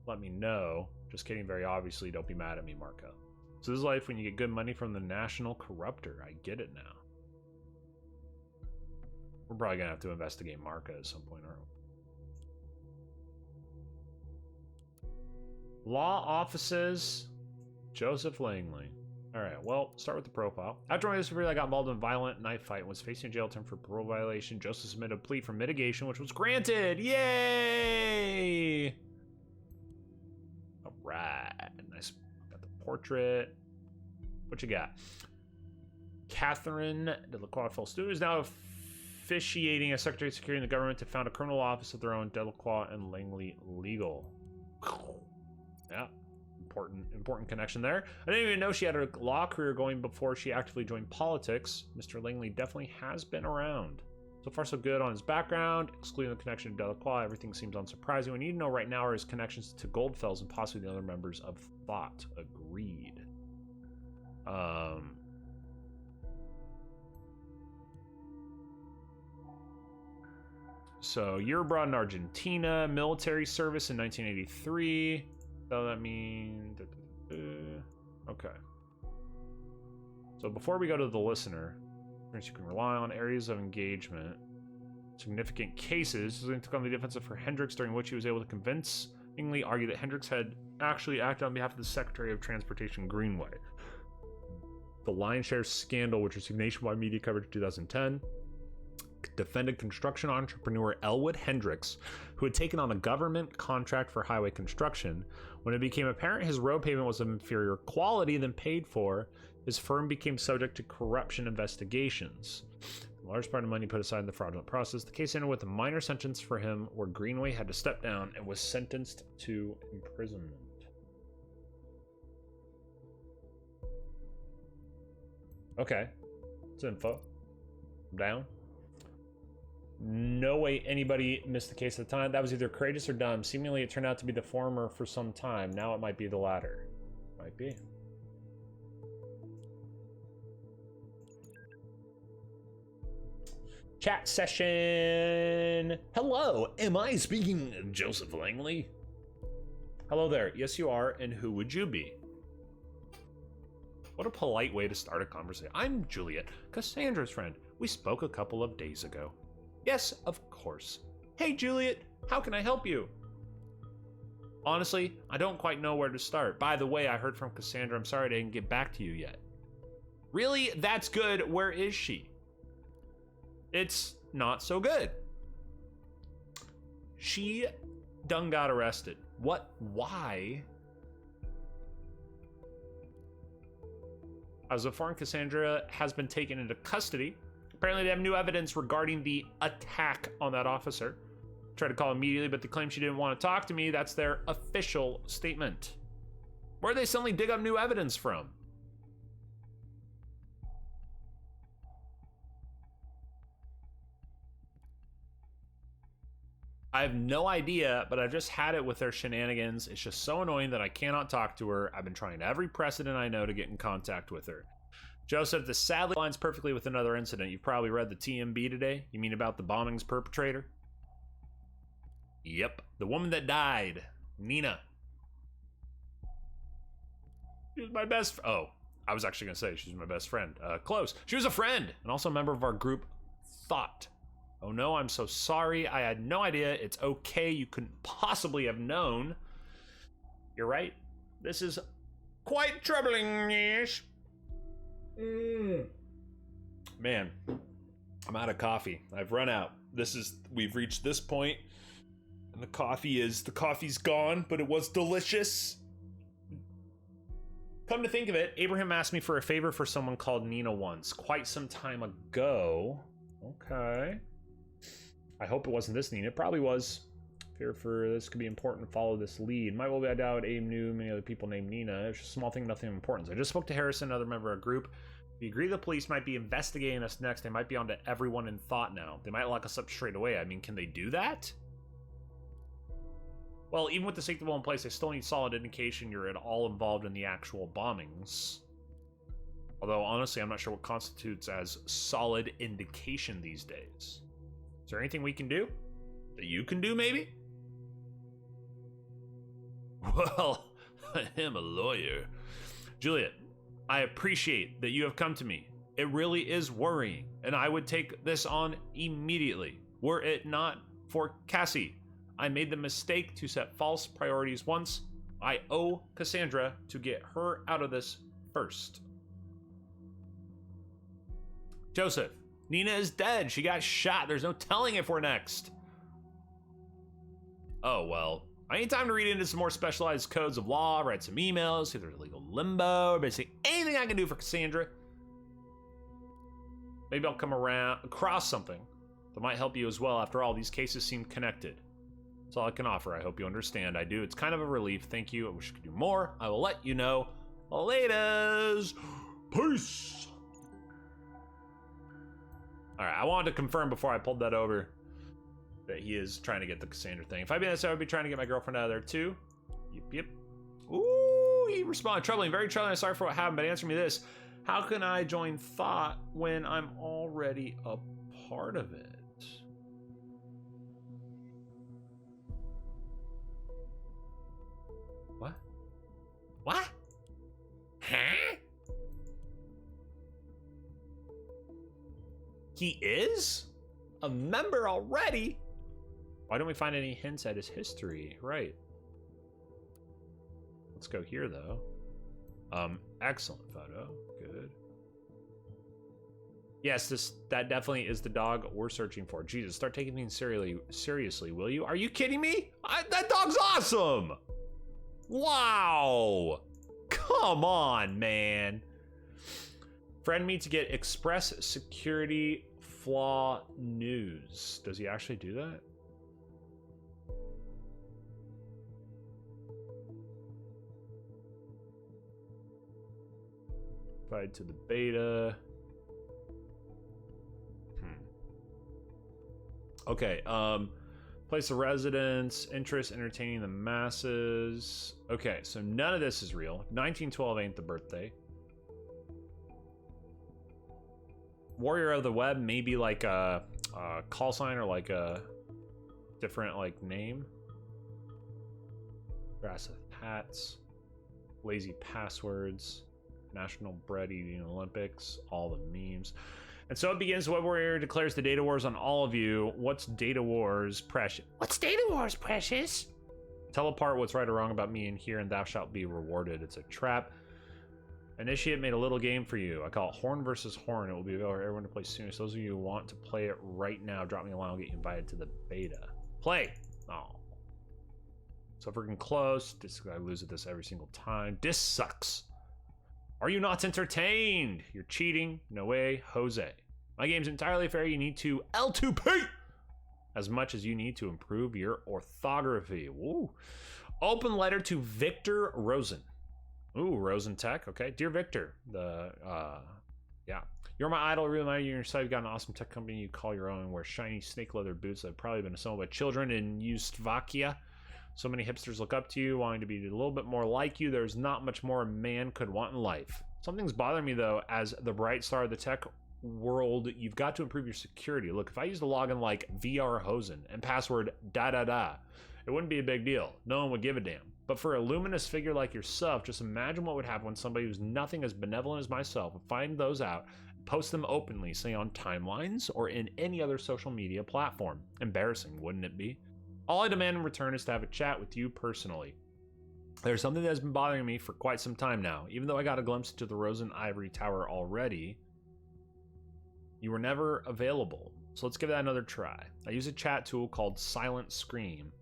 let me know. Just kidding. Very obviously, don't be mad at me, Marco. So this is life when you get good money from the national corruptor. I get it now. We're probably gonna have to investigate Marco at some point, aren't we? Law offices, Joseph Langley. All right, well, start with the profile. After my discovery, I got involved in a violent knife fight and was facing a jail term for parole violation. Joseph submitted a plea for mitigation, which was granted. Yay! All right, nice. Got the portrait. What you got? Catherine Delacroix Studios is now officiating as Secretary of Security in the government to found a criminal office of their own, Delacroix and Langley Legal. Yeah, important connection there. I didn't even know she had a law career going before she actively joined politics. Mr. Langley definitely has been around. So far, so good on his background, excluding the connection to Delacroix. Everything seems unsurprising. What we need to know right now are his connections to Goldfels and possibly the other members of Thought. Agreed. So you're abroad in Argentina, military service in 1983. So that means... Okay. So before we go to the listener, you can rely on areas of engagement. Significant cases. He took on the defensive for Hendricks, during which he was able to convincingly argue that Hendricks had actually acted on behalf of the Secretary of Transportation Greenway. The Lion's Share scandal, which received nationwide media coverage in 2010, defended construction entrepreneur Elwood Hendricks, who had taken on a government contract for highway construction, When it became apparent his road pavement was of inferior quality than paid for, his firm became subject to corruption investigations. A large part of money put aside in the fraudulent process. The case ended with a minor sentence for him where Greenway had to step down and was sentenced to imprisonment. Okay. It's info. I'm down. No way anybody missed the case at the time. That was either courageous or dumb. Seemingly it turned out to be the former for some time. Now it might be the latter. Might be. Chat session. Hello, am I speaking Joseph Langley? Hello there. Yes, you are. And who would you be? What a polite way to start a conversation. I'm Juliet, Cassandra's friend. We spoke a couple of days ago. Yes, of course. Hey, Juliet, how can I help you? Honestly, I don't quite know where to start. By the way, I heard from Cassandra. I'm sorry I didn't get back to you yet. Really? That's good. Where is she? It's not so good. She done got arrested. What? Why? As of foreign, Cassandra has been taken into custody. Apparently they have new evidence regarding the attack on that officer. Tried to call immediately, but they claim she didn't want to talk to me. That's their official statement. Where did they suddenly dig up new evidence from? I have no idea, but I've just had it with their shenanigans. It's just so annoying that I cannot talk to her. I've been trying every precedent I know to get in contact with her. Joseph, this sadly aligns perfectly with another incident. You've probably read the TMB today. You mean about the bombing's perpetrator? Yep, the woman that died, Nina. She was my best oh, I was actually gonna say she was my best friend. Close. She was a friend and also a member of our group, Thought. Oh no, I'm so sorry. I had no idea. It's okay. You couldn't possibly have known. You're right. This is quite troubling, yes. Man, I'm out of coffee. I've run out. We've reached this point, and the coffee's gone, but it was delicious. Come to think of it, Abraham asked me for a favor for someone called Nina once, quite some time ago. Okay. I hope it wasn't this Nina. It probably was. Fear for this could be important to follow this lead. Might well be, I doubt Abe knew many other people named Nina. It's just a small thing, nothing of importance. I just spoke to Harrison, another member of our group. We agree the police might be investigating us next. They might be onto everyone in Thought now. They might lock us up straight away. I mean, can they do that? Well, even with the safety wall in place, they still need solid indication you're at all involved in the actual bombings. Although, honestly, I'm not sure what constitutes as solid indication these days. Is there anything we can do? That you can do, maybe? Well, I am a lawyer. Juliet, I appreciate that you have come to me. It really is worrying, and I would take this on immediately. Were it not for Cassie, I made the mistake to set false priorities once. I owe Cassandra to get her out of this first. Joseph, Nina is dead. She got shot. There's no telling if we're next. Oh, well. I need time to read into some more specialized codes of law, write some emails, see if there's legal limbo, or basically anything I can do for Cassandra. Maybe I'll come across something that might help you as well. After all, these cases seem connected. That's all I can offer. I hope you understand. I do. It's kind of a relief. Thank you. I wish I could do more. I will let you know. Laters. Peace. All right, I wanted to confirm before I pulled that over that he is trying to get the Cassandra thing. If I'd be honest, I would be trying to get my girlfriend out of there too. Yep. Ooh, he responded. Troubling, very troubling. I'm sorry for what happened, but answer me this. How can I join Thought when I'm already a part of it? What? What? Huh? He is? A member already? Why don't we find any hints at his history? Right. Let's go here, though. Excellent photo. Good. Yes, that definitely is the dog we're searching for. Jesus, start taking things seriously, will you? Are you kidding me? That dog's awesome! Wow! Come on, man. Friend me to get Express Security Flaw News. Does he actually do that? Applied to the beta. Okay, place of residence, interest entertaining the masses. Okay, so none of this is real. 1912 ain't the birthday. Warrior of the Web, maybe like a call sign or like a different like name. Grass of hats, lazy passwords, National Bread Eating Olympics, all the memes. And so it begins. Web Warrior declares the data wars on all of you. What's data wars, Precious? What's data wars, Precious? Tell apart what's right or wrong about me in here, and thou shalt be rewarded. It's a trap. Initiate made a little game for you. I call it Horn versus Horn. It will be available for everyone to play soon. So those of you who want to play it right now, drop me a line. I'll get you invited to the beta. Play. Oh. So freaking close. I lose at this every single time. This sucks. Are you not entertained? You're cheating. No way, Jose. My game's entirely fair. You need to L2P as much as you need to improve your orthography. Woo. Open letter to Victor Rosen. Ooh, Rosen Tech. Okay, dear Victor. Yeah. You're my idol. Really admire you and your site. You've got an awesome tech company you call your own. Wear shiny snake leather boots that have probably been assembled by children in Slovakia. So many hipsters look up to you, wanting to be a little bit more like you. There's not much more a man could want in life. Something's bothering me, though. As the bright star of the tech world, you've got to improve your security. Look, if I use the login like VRHosen and password da-da-da, it wouldn't be a big deal. No one would give a damn. But for a luminous figure like yourself, just imagine what would happen when somebody who's nothing as benevolent as myself would find those out, post them openly, say on timelines or in any other social media platform. Embarrassing, wouldn't it be? All I demand in return is to have a chat with you personally. There's something that's been bothering me for quite some time now. Even though I got a glimpse into the Rosen Ivory Tower already, you were never available. So let's give that another try. I use a chat tool called Silent Scream,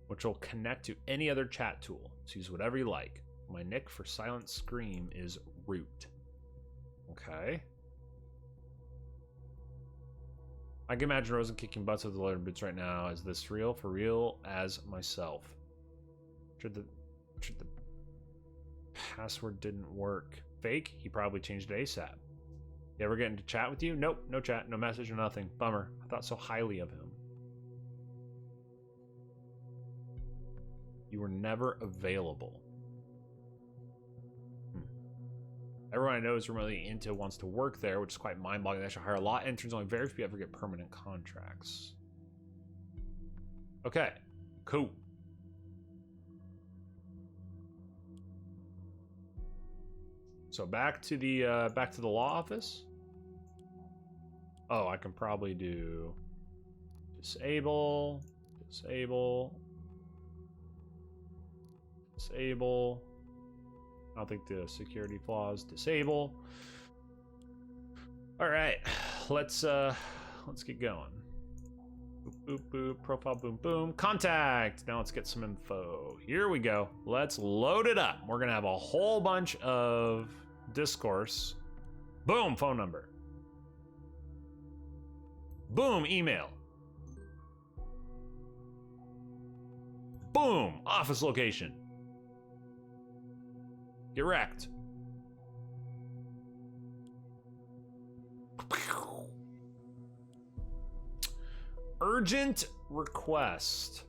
which will connect to any other chat tool. So use whatever you like. My nick for Silent Scream is Root. Okay. I can imagine Rosen kicking butts with the leather boots right now. Is this real? For real as myself. Should the password didn't work. Fake? He probably changed it ASAP. You ever get into chat with you? Nope, no chat, no message, or nothing. Bummer. I thought so highly of him. You were never available. Everyone I know is remotely into wants to work there, which is quite mind-boggling. They should hire a lot of interns. Only very few ever get permanent contracts. Okay, cool. So back to the law office. Oh, I can probably do disable. I don't think the security flaws disable. All right, let's get going. Boop, boop, boop, profile, boom, boom. Contact. Now let's get some info. Here we go. Let's load it up. We're gonna have a whole bunch of discourse. Boom, phone number. Boom, email. Boom, office location. Get wrecked. Urgent request.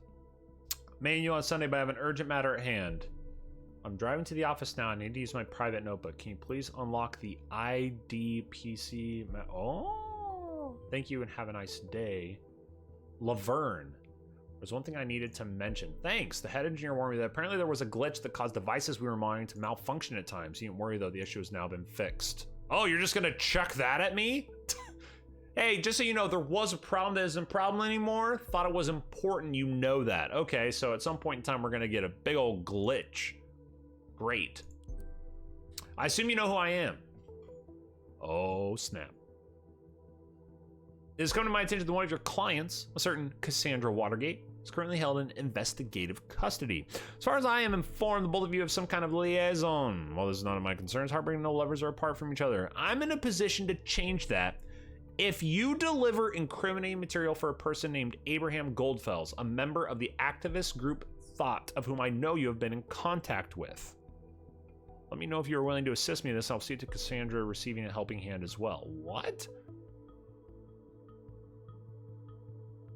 Mailing you on Sunday, but I have an urgent matter at hand. I'm driving to the office now. I need to use my private notebook. Can you please unlock the IDPC? Oh, thank you and have a nice day. Laverne. There's one thing I needed to mention. Thanks. The head engineer warned me that apparently there was a glitch that caused devices we were monitoring to malfunction at times. You didn't worry though, the issue has now been fixed. Oh, you're just gonna chuck that at me? Hey, just so you know, there was a problem that isn't a problem anymore. Thought it was important you know that. Okay, so at some point in time, we're gonna get a big old glitch. Great. I assume you know who I am. Oh, snap. It has come to my attention that one of your clients, a certain Cassandra Watergate, is currently held in investigative custody. As far as I am informed, the both of you have some kind of liaison. While this is none of my concerns, heartbreaking no lovers are apart from each other. I'm in a position to change that. If you deliver incriminating material for a person named Abraham Goldfels, a member of the activist group Thought, of whom I know you have been in contact with. Let me know if you are willing to assist me in this. I'll see to Cassandra receiving a helping hand as well. What?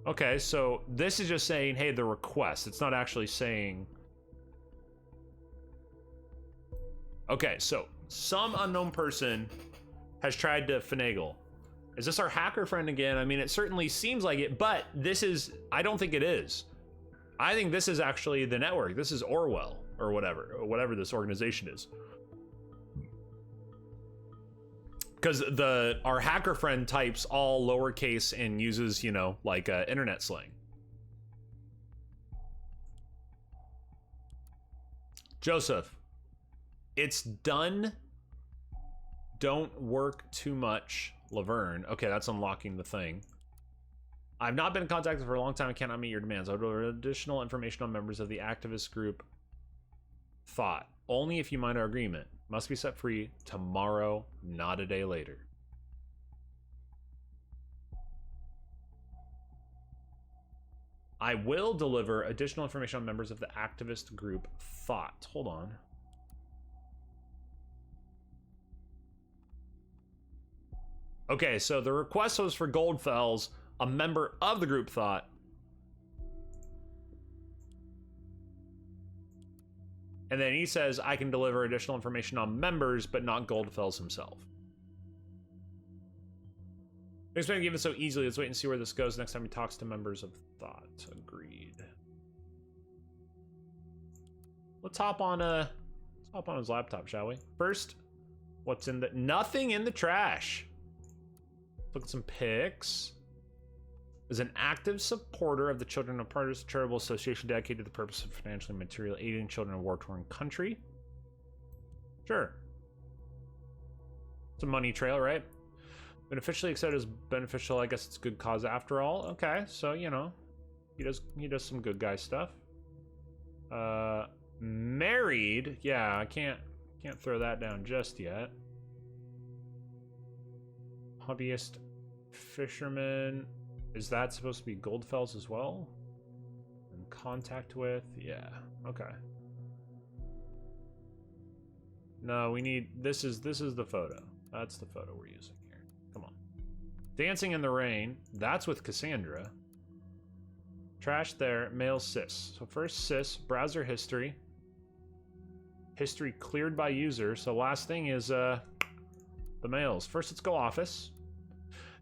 Okay, so this is just saying, hey, the request. It's not actually saying... Okay, so some unknown person has tried to finagle. Is this our hacker friend again? I mean, it certainly seems like it, but this is... I don't think it is. I think this is actually the network. This is Orwell, or whatever this organization is. Because our hacker friend types all lowercase and uses, you know, like internet slang. Joseph, it's done. Don't work too much. Laverne. Okay, that's unlocking the thing. I've not been contacted for a long time. I cannot meet your demands. I would order additional information on members of the activist group Thought. Only if you mind our agreement. Must be set free tomorrow, not a day later. I will deliver additional information on members of the activist group Thought. Hold on. Okay, so the request was for Goldfels, a member of the group Thought. And then he says, I can deliver additional information on members, but not Goldfels himself. Thanks for giving it so easily. Let's wait and see where this goes next time he talks to members of Thought. Agreed. Let's hop on his laptop, shall we? First, what's in the... Nothing in the trash. Look at some pics. Is an active supporter of the Children of Pupperz charitable association dedicated to the purpose of financially and materially aiding children in a war-torn country. Sure. It's a money trail, right? Been officially accepted as beneficial. I guess it's good cause after all. Okay, so you know, he does some good guy stuff. Married. Yeah, I can't throw that down just yet. Hobbyist, fisherman. Is that supposed to be Goldfels as well? In contact with? Yeah. Okay. No, we need... This is the photo. That's the photo we're using here. Come on. Dancing in the rain. That's with Cassandra. Trash there. Mail sis. So first sis. Browser history. History cleared by user. So last thing is the mails. First, let's go office.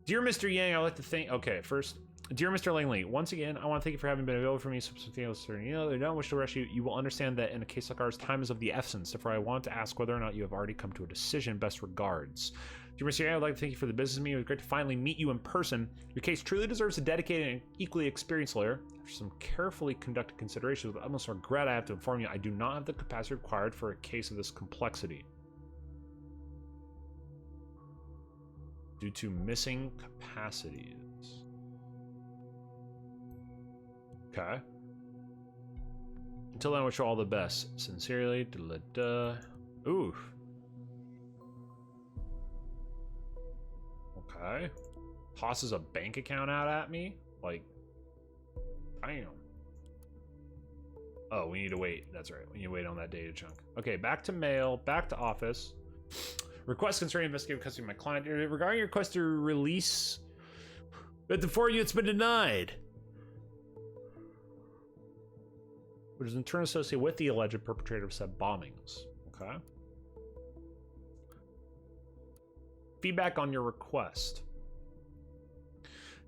Dear Mr. Yang, I'd like to thank... Okay, first, dear Mr. Langley, once again, I want to thank you for having been available for me. Something else, you know, I don't wish to rush you. You will understand that in a case like ours, time is of the essence. Therefore, I want to ask whether or not you have already come to a decision. Best regards. Dear Mr. Yang, I'd like to thank you for the business meeting. It was great to finally meet you in person. Your case truly deserves a dedicated and equally experienced lawyer. After some carefully conducted considerations, with utmost regret, I have to inform you I do not have the capacity required for a case of this complexity. Due to missing capacities. Okay. Until then, I wish you all the best. Sincerely, Ooh. Okay. Tosses a bank account out at me? Like, damn. Oh, we need to wait. That's right. We need to wait on that data chunk. Okay, back to mail, back to office. Request concerning investigative custody of my client. Regarding your request to release, but before you, it's been denied. Which is in turn associated with the alleged perpetrator of said bombings. Okay. Feedback on your request.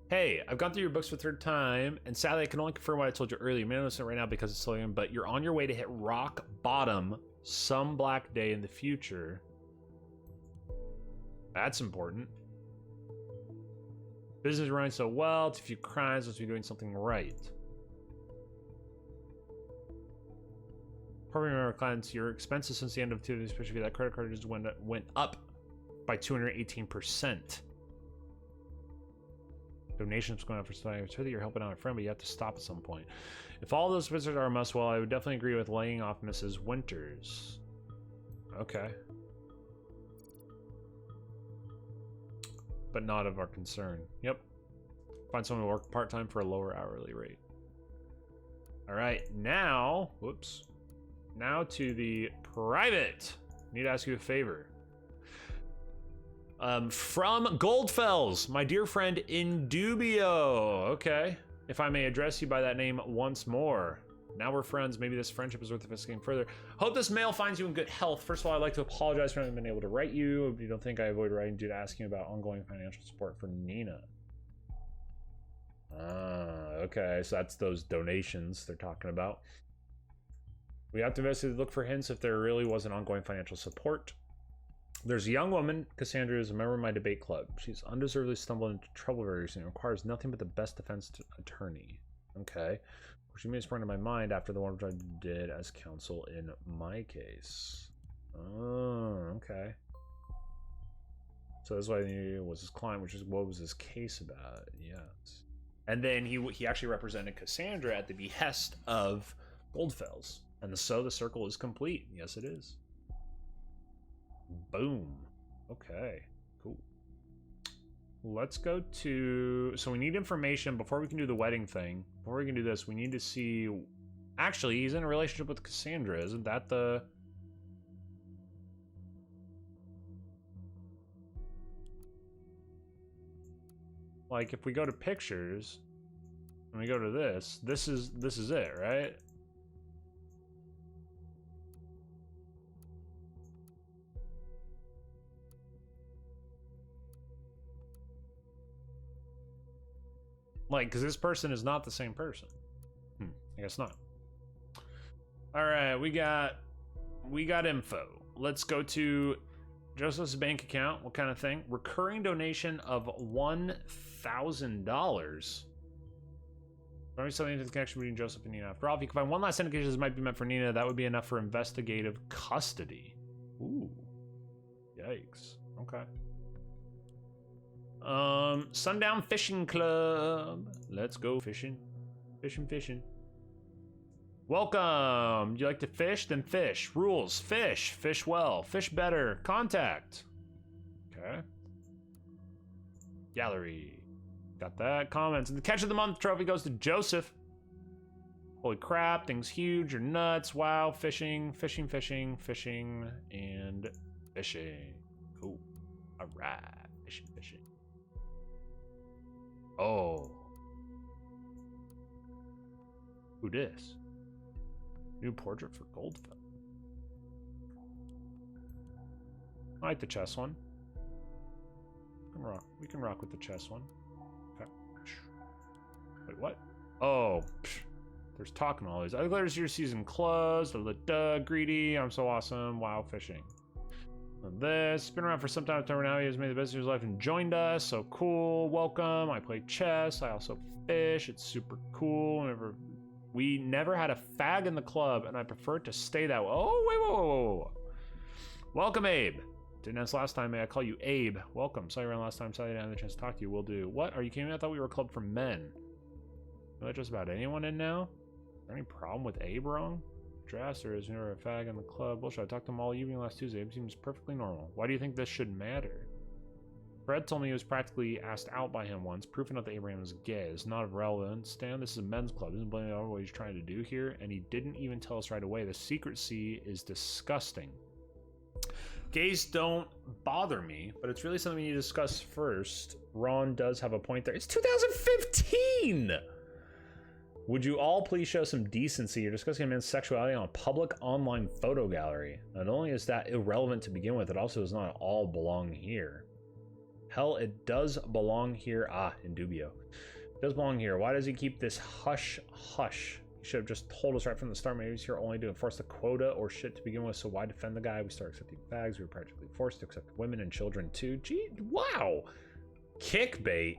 Hey, I've gone through your books for the third time, and sadly I can only confirm what I told you earlier. You may not listen right now because it's slow, but you're on your way to hit rock bottom some black day in the future. That's important. Business is running so well, it's a few crimes, must be doing something right. Probably remember clients, your expenses since the end of 2, especially that credit card just went up by 218%. Donations going out for study. It's that you're helping out a friend, but you have to stop at some point. If all those visitors are a must, well, I would definitely agree with laying off Mrs. Winters. Okay. But not of our concern. Yep. Find someone to work part-time for a lower hourly rate. All right, now, whoops. Now to the private. Need to ask you a favor. From Goldfells, my dear friend Indubio. Okay. If I may address you by that name once more. Now we're friends. Maybe this friendship is worth investigating further. Hope this mail finds you in good health. First of all, I'd like to apologize for not having been able to write you. You don't think I avoid writing due to asking about ongoing financial support for Nina. Okay, so that's those donations they're talking about. We have to investigate, look for hints if there really was an ongoing financial support. There's a young woman, Cassandra, who's a member of my debate club. She's undeservedly stumbled into trouble very recently. Requires nothing but the best defense attorney. Okay. She may have sprung to my mind after the one which I did as counsel in my case. Oh, okay. So that's why he was his client, which is what was his case about? Yes. And then he actually represented Cassandra at the behest of Goldfells. And so the circle is complete. Yes, it is. Boom. Okay, cool. Let's go to... So we need information before we can do the wedding thing. Before we can do this, we need to see... Actually, he's in a relationship with Cassandra. Isn't that the... Like, if we go to pictures, and we go to this is it, right? Like, because this person is not the same person. I guess not. All right, we got info. Let's go to Joseph's bank account. What kind of thing? Recurring donation of $1,000. Maybe something to the connection between Joseph and Nina. After all, if you can find one last indication this might be meant for Nina, that would be enough for investigative custody. Ooh. Yikes. Okay. Sundown Fishing Club. Let's go fishing. Fishing. Welcome. Do you like to fish? Then fish. Rules. Fish. Fish well. Fish better. Contact. Okay. Gallery. Got that. Comments. And the catch of the month trophy goes to Joseph. Holy crap. Thing's huge. You're nuts. Wow. Fishing. And fishing. Cool. All right. Fishing. Oh. Who dis? New portrait for Goldfell. I like the chess one. We can rock with the chess one. Okay. Wait, what? Oh, there's talking all these. I declare your season closed. Greedy. I'm so awesome. Wow, fishing. This been around for some time. Now he has made the best of his life and joined us. So cool. Welcome. I play chess. I also fish. It's super cool. We never had a fag in the club, and I prefer it to stay that way. Oh, wait, whoa. Welcome, Abe. Didn't ask last time. May I call you Abe? Welcome. Saw you around last time. Sorry I didn't have the chance to talk to you. Will do. What? Are you kidding me? I thought we were a club for men. Let just about anyone in now? Is there any problem with Abe wrong? Drafts or is never a fag in the club? Bullshit. I talked to him all evening last Tuesday. It seems perfectly normal. Why do you think this should matter? Fred told me he was practically asked out by him once. Proof enough that Abraham is gay. It's not of relevance. Stan, this is a men's club. Isn't blaming over what he's trying to do here? And he didn't even tell us right away. The secrecy is disgusting. Gays don't bother me, but it's really something we need to discuss first. Ron does have a point there. It's 2015! Would you all please show some decency? You're discussing a man's sexuality on a public online photo gallery. Not only is that irrelevant to begin with, it also does not all belong here. Hell, it does belong here. In dubio. It does belong here. Why does he keep this hush? He should have just told us right from the start. Maybe he's here only to enforce the quota or shit to begin with, so why defend the guy? We start accepting fags. We were practically forced to accept women and children too. Gee, wow. Kickbait?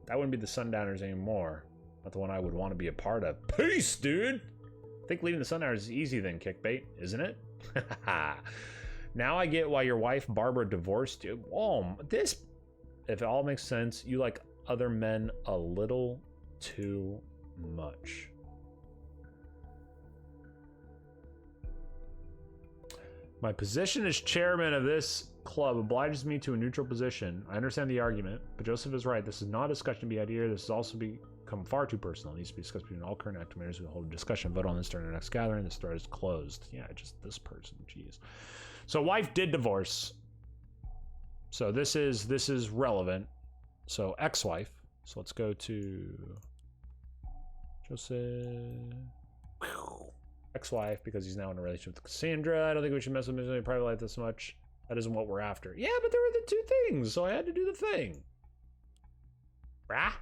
That wouldn't be the Sundowners anymore. Not the one I would want to be a part of. Peace, dude! I think leaving the Sundowners is easy then, Kickbait, isn't it? Now I get why your wife Barbara divorced you. Oh, this... If it all makes sense, you like other men a little too much. My position as chairman of this club obliges me to a neutral position. I understand the argument, but Joseph is right. This is not a discussion to be had here. This has also become far too personal. It needs to be discussed between all current active members. We'll hold a discussion, vote on this during our next gathering. The thread is closed. Yeah, just this person. Jeez. So wife did divorce. So this is relevant. So ex-wife. So let's go to Joseph. Ex-wife, because he's now in a relationship with Cassandra. I don't think we should mess with his private life this much. That isn't what we're after. Yeah, but there were the two things, so I had to do the thing. Rah?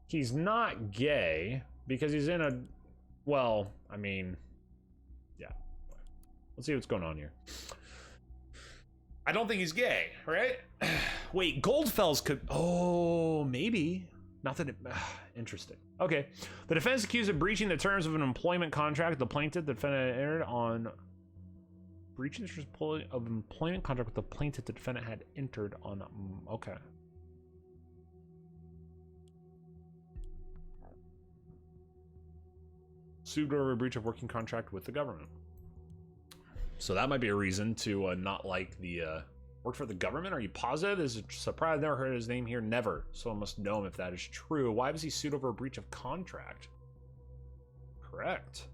He's not gay because he's in a, well, I mean, yeah. Let's see what's going on here. I don't think he's gay, right? Wait, Goldfell's could, oh, maybe. Not that it, interesting. Okay. The defense accused of breaching the terms of an employment contract. The plaintiff, the defendant entered on breaching the terms of employment contract with the plaintiff, the defendant had entered on, okay. Sued over a breach of working contract with the government. So that might be a reason to not like the work for the government. Are you positive? This is a surprise. Never heard his name here. Never. Someone must know him if that is true. Why was he sued over a breach of contract? Correct.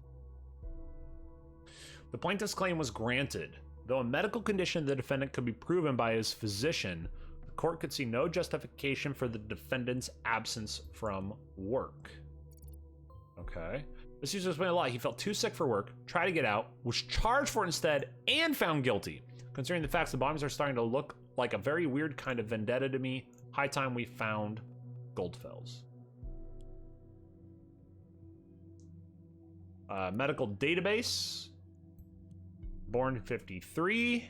The plaintiff's claim was granted. Though a medical condition of the defendant could be proven by his physician, the court could see no justification for the defendant's absence from work. Okay. This used to explain a lot. He felt too sick for work, tried to get out, was charged for it instead, and found guilty. Considering the facts, the bombings are starting to look like a very weird kind of vendetta to me. High time we found Goldfell's. Medical database. Born in 53.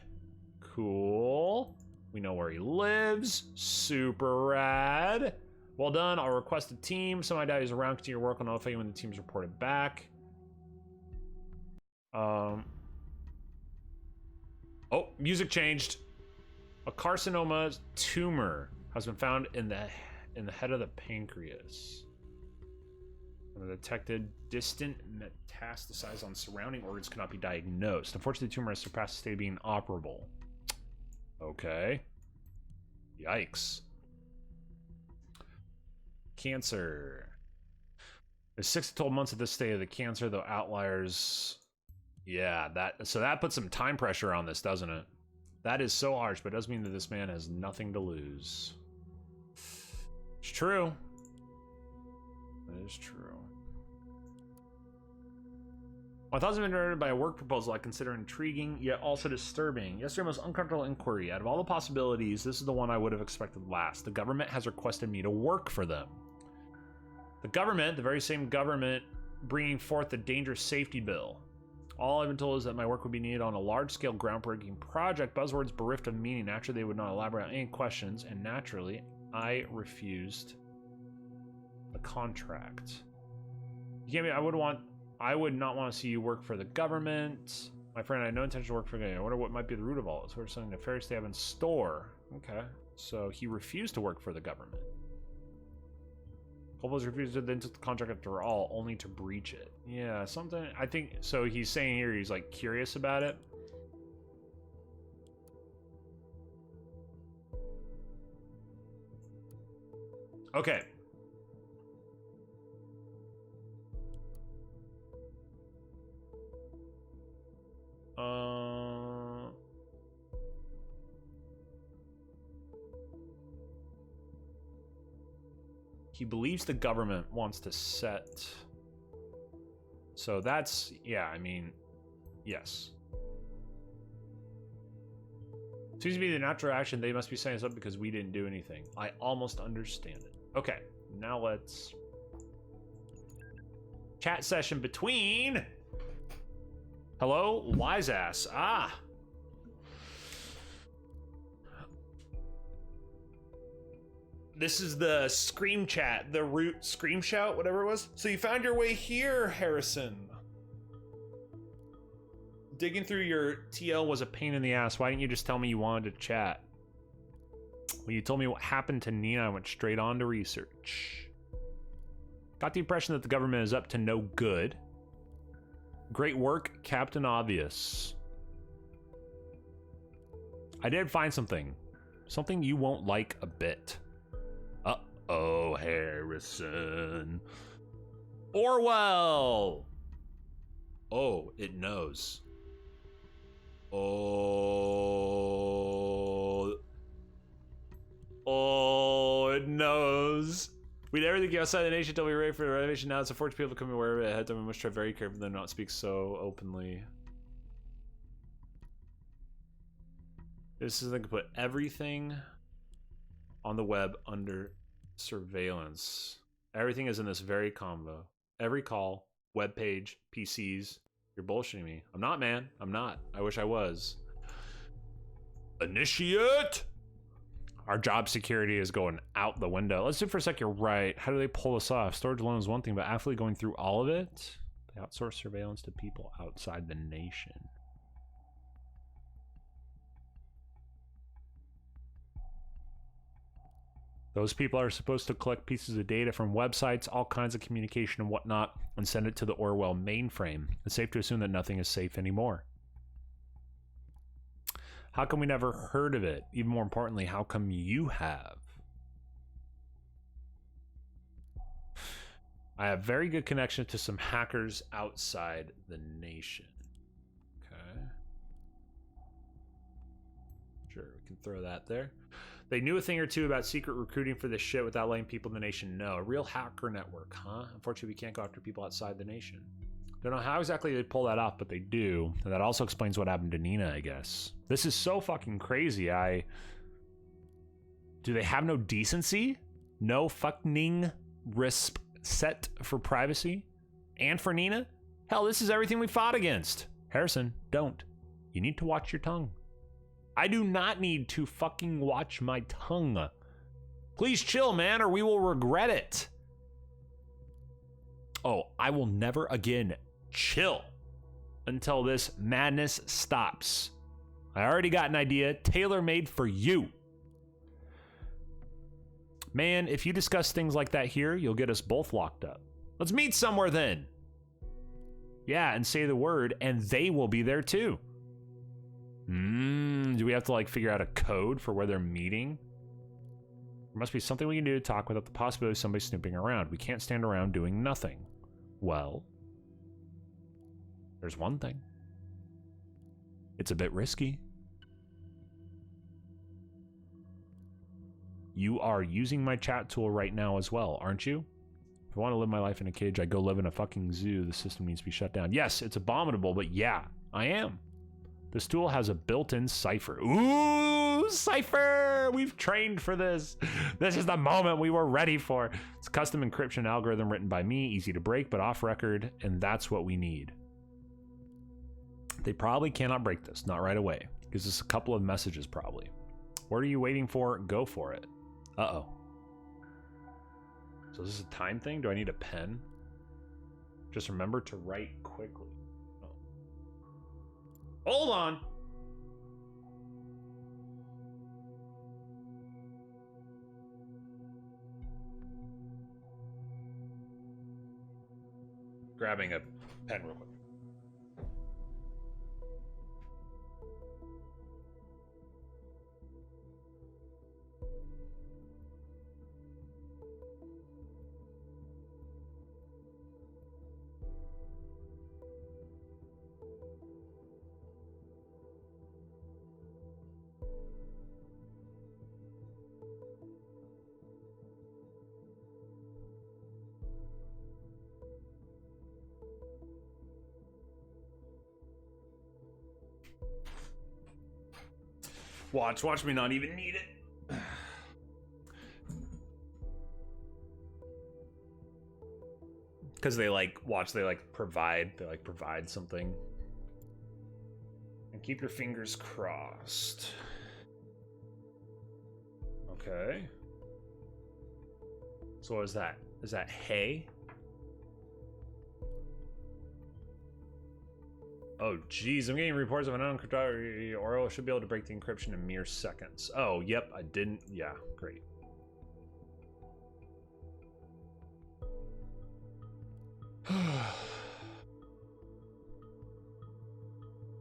Cool. We know where he lives. Super rad. Well done. I'll request a team. Somebody that is around, continue your work. I'll notify you when the team's reported back. Oh, music changed. A carcinoma tumor has been found in the head of the pancreas. When detected, distant metastasized on surrounding organs cannot be diagnosed. Unfortunately, the tumor has surpassed the state of being operable. Okay. Yikes. Cancer. There's 6 to 12 months at this stage of the cancer, though outliers. Yeah, that puts some time pressure on this, doesn't it? That is so harsh, but it does mean that this man has nothing to lose. It's true. That is true. My thoughts have been generated by a work proposal I consider intriguing, yet also disturbing. Yesterday, most uncomfortable inquiry. Out of all the possibilities, this is the one I would have expected last. The government has requested me to work for them. The government, the very same government bringing forth the dangerous safety bill. All I've been told is that my work would be needed on a large-scale groundbreaking project. Buzzwords bereft of meaning. Naturally, they would not elaborate on any questions, and naturally, I refused the contract. You can't be, I would not want to see you work for the government. My friend, I had no intention to work for the government. I wonder what might be the root of all this. What are something nefarious they have in store? Okay, so he refused to work for the government. Goldfell's refused to then took the contract after all, only to breach it. Yeah, something, I think, so he's saying here he's like curious about it. Okay. He believes the government wants to set. So that's, yeah, I mean, yes. Seems to be the natural action. They must be setting us up because we didn't do anything. I almost understand it. Okay, now let's chat session between. Hello, wise ass. Ah. This is the scream chat, the root scream shout, whatever it was. So you found your way here, Harrison. Digging through your TL was a pain in the ass. Why didn't you just tell me you wanted to chat? When you told me what happened to Nina, I went straight on to research. Got the impression that the government is up to no good. Great work, Captain Obvious. I did find something. Something you won't like a bit. Uh-oh, Harrison. Orwell! Oh, it knows. Oh, it knows. We did everything outside the nation until we were ready for the renovation. Now it's a fortune people become aware of it ahead of time. We must try very carefully to not speak so openly. This is like put everything on the web under surveillance. Everything is in this very combo. Every call, web page, PCs. You're bullshitting me. I'm not, man. I'm not. I wish I was. Initiate! Our job security is going out the window. Let's do it for a sec. You're right. How do they pull this off? Storage alone is one thing, but actually going through all of it? They outsource surveillance to people outside the nation. Those people are supposed to collect pieces of data from websites, all kinds of communication and whatnot, and send it to the Orwell mainframe. It's safe to assume that nothing is safe anymore. How come we never heard of it? Even more importantly, how come you have? I have very good connection to some hackers outside the nation. Okay. Sure, we can throw that there. They knew a thing or two about secret recruiting for this shit without letting people in the nation know. A real hacker network, huh? Unfortunately, we can't go after people outside the nation. Don't know how exactly they pull that off, but they do. And that also explains what happened to Nina, I guess. This is so fucking crazy. Do they have no decency? No fucking respect for privacy? And for Nina? Hell, this is everything we fought against. Harrison, don't. You need to watch your tongue. I do not need to fucking watch my tongue. Please chill, man, or we will regret it. Oh, I will never again chill until this madness stops. I already got an idea tailor-made for you. Man, if you discuss things like that here, you'll get us both locked up. Let's meet somewhere then. Yeah, and say the word, and they will be there too. Do we have to like figure out a code for where they're meeting? There must be something we can do to talk without the possibility of somebody snooping around. We can't stand around doing nothing. Well, there's one thing. It's a bit risky. You are using my chat tool right now as well, aren't you? If I want to live my life in a cage, I go live in a fucking zoo. The system needs to be shut down. Yes, it's abominable, but yeah, I am. This tool has a built-in cipher. Ooh, cipher! We've trained for this. This is the moment we were ready for. It's a custom encryption algorithm written by me, easy to break, but off record, and that's what we need. They probably cannot break this, not right away. Gives us a couple of messages, probably. What are you waiting for? Go for it. Uh-oh. So is this a time thing? Do I need a pen? Just remember to write quickly. Hold on. Grabbing a pen real quick. Watch me not even need it. Because they provide something. And keep your fingers crossed. Okay. So what is that? Is that hay? Oh, geez, I'm getting reports of an unencrypted Orwell should be able to break the encryption in mere seconds. Oh, yep, I didn't. Yeah, great.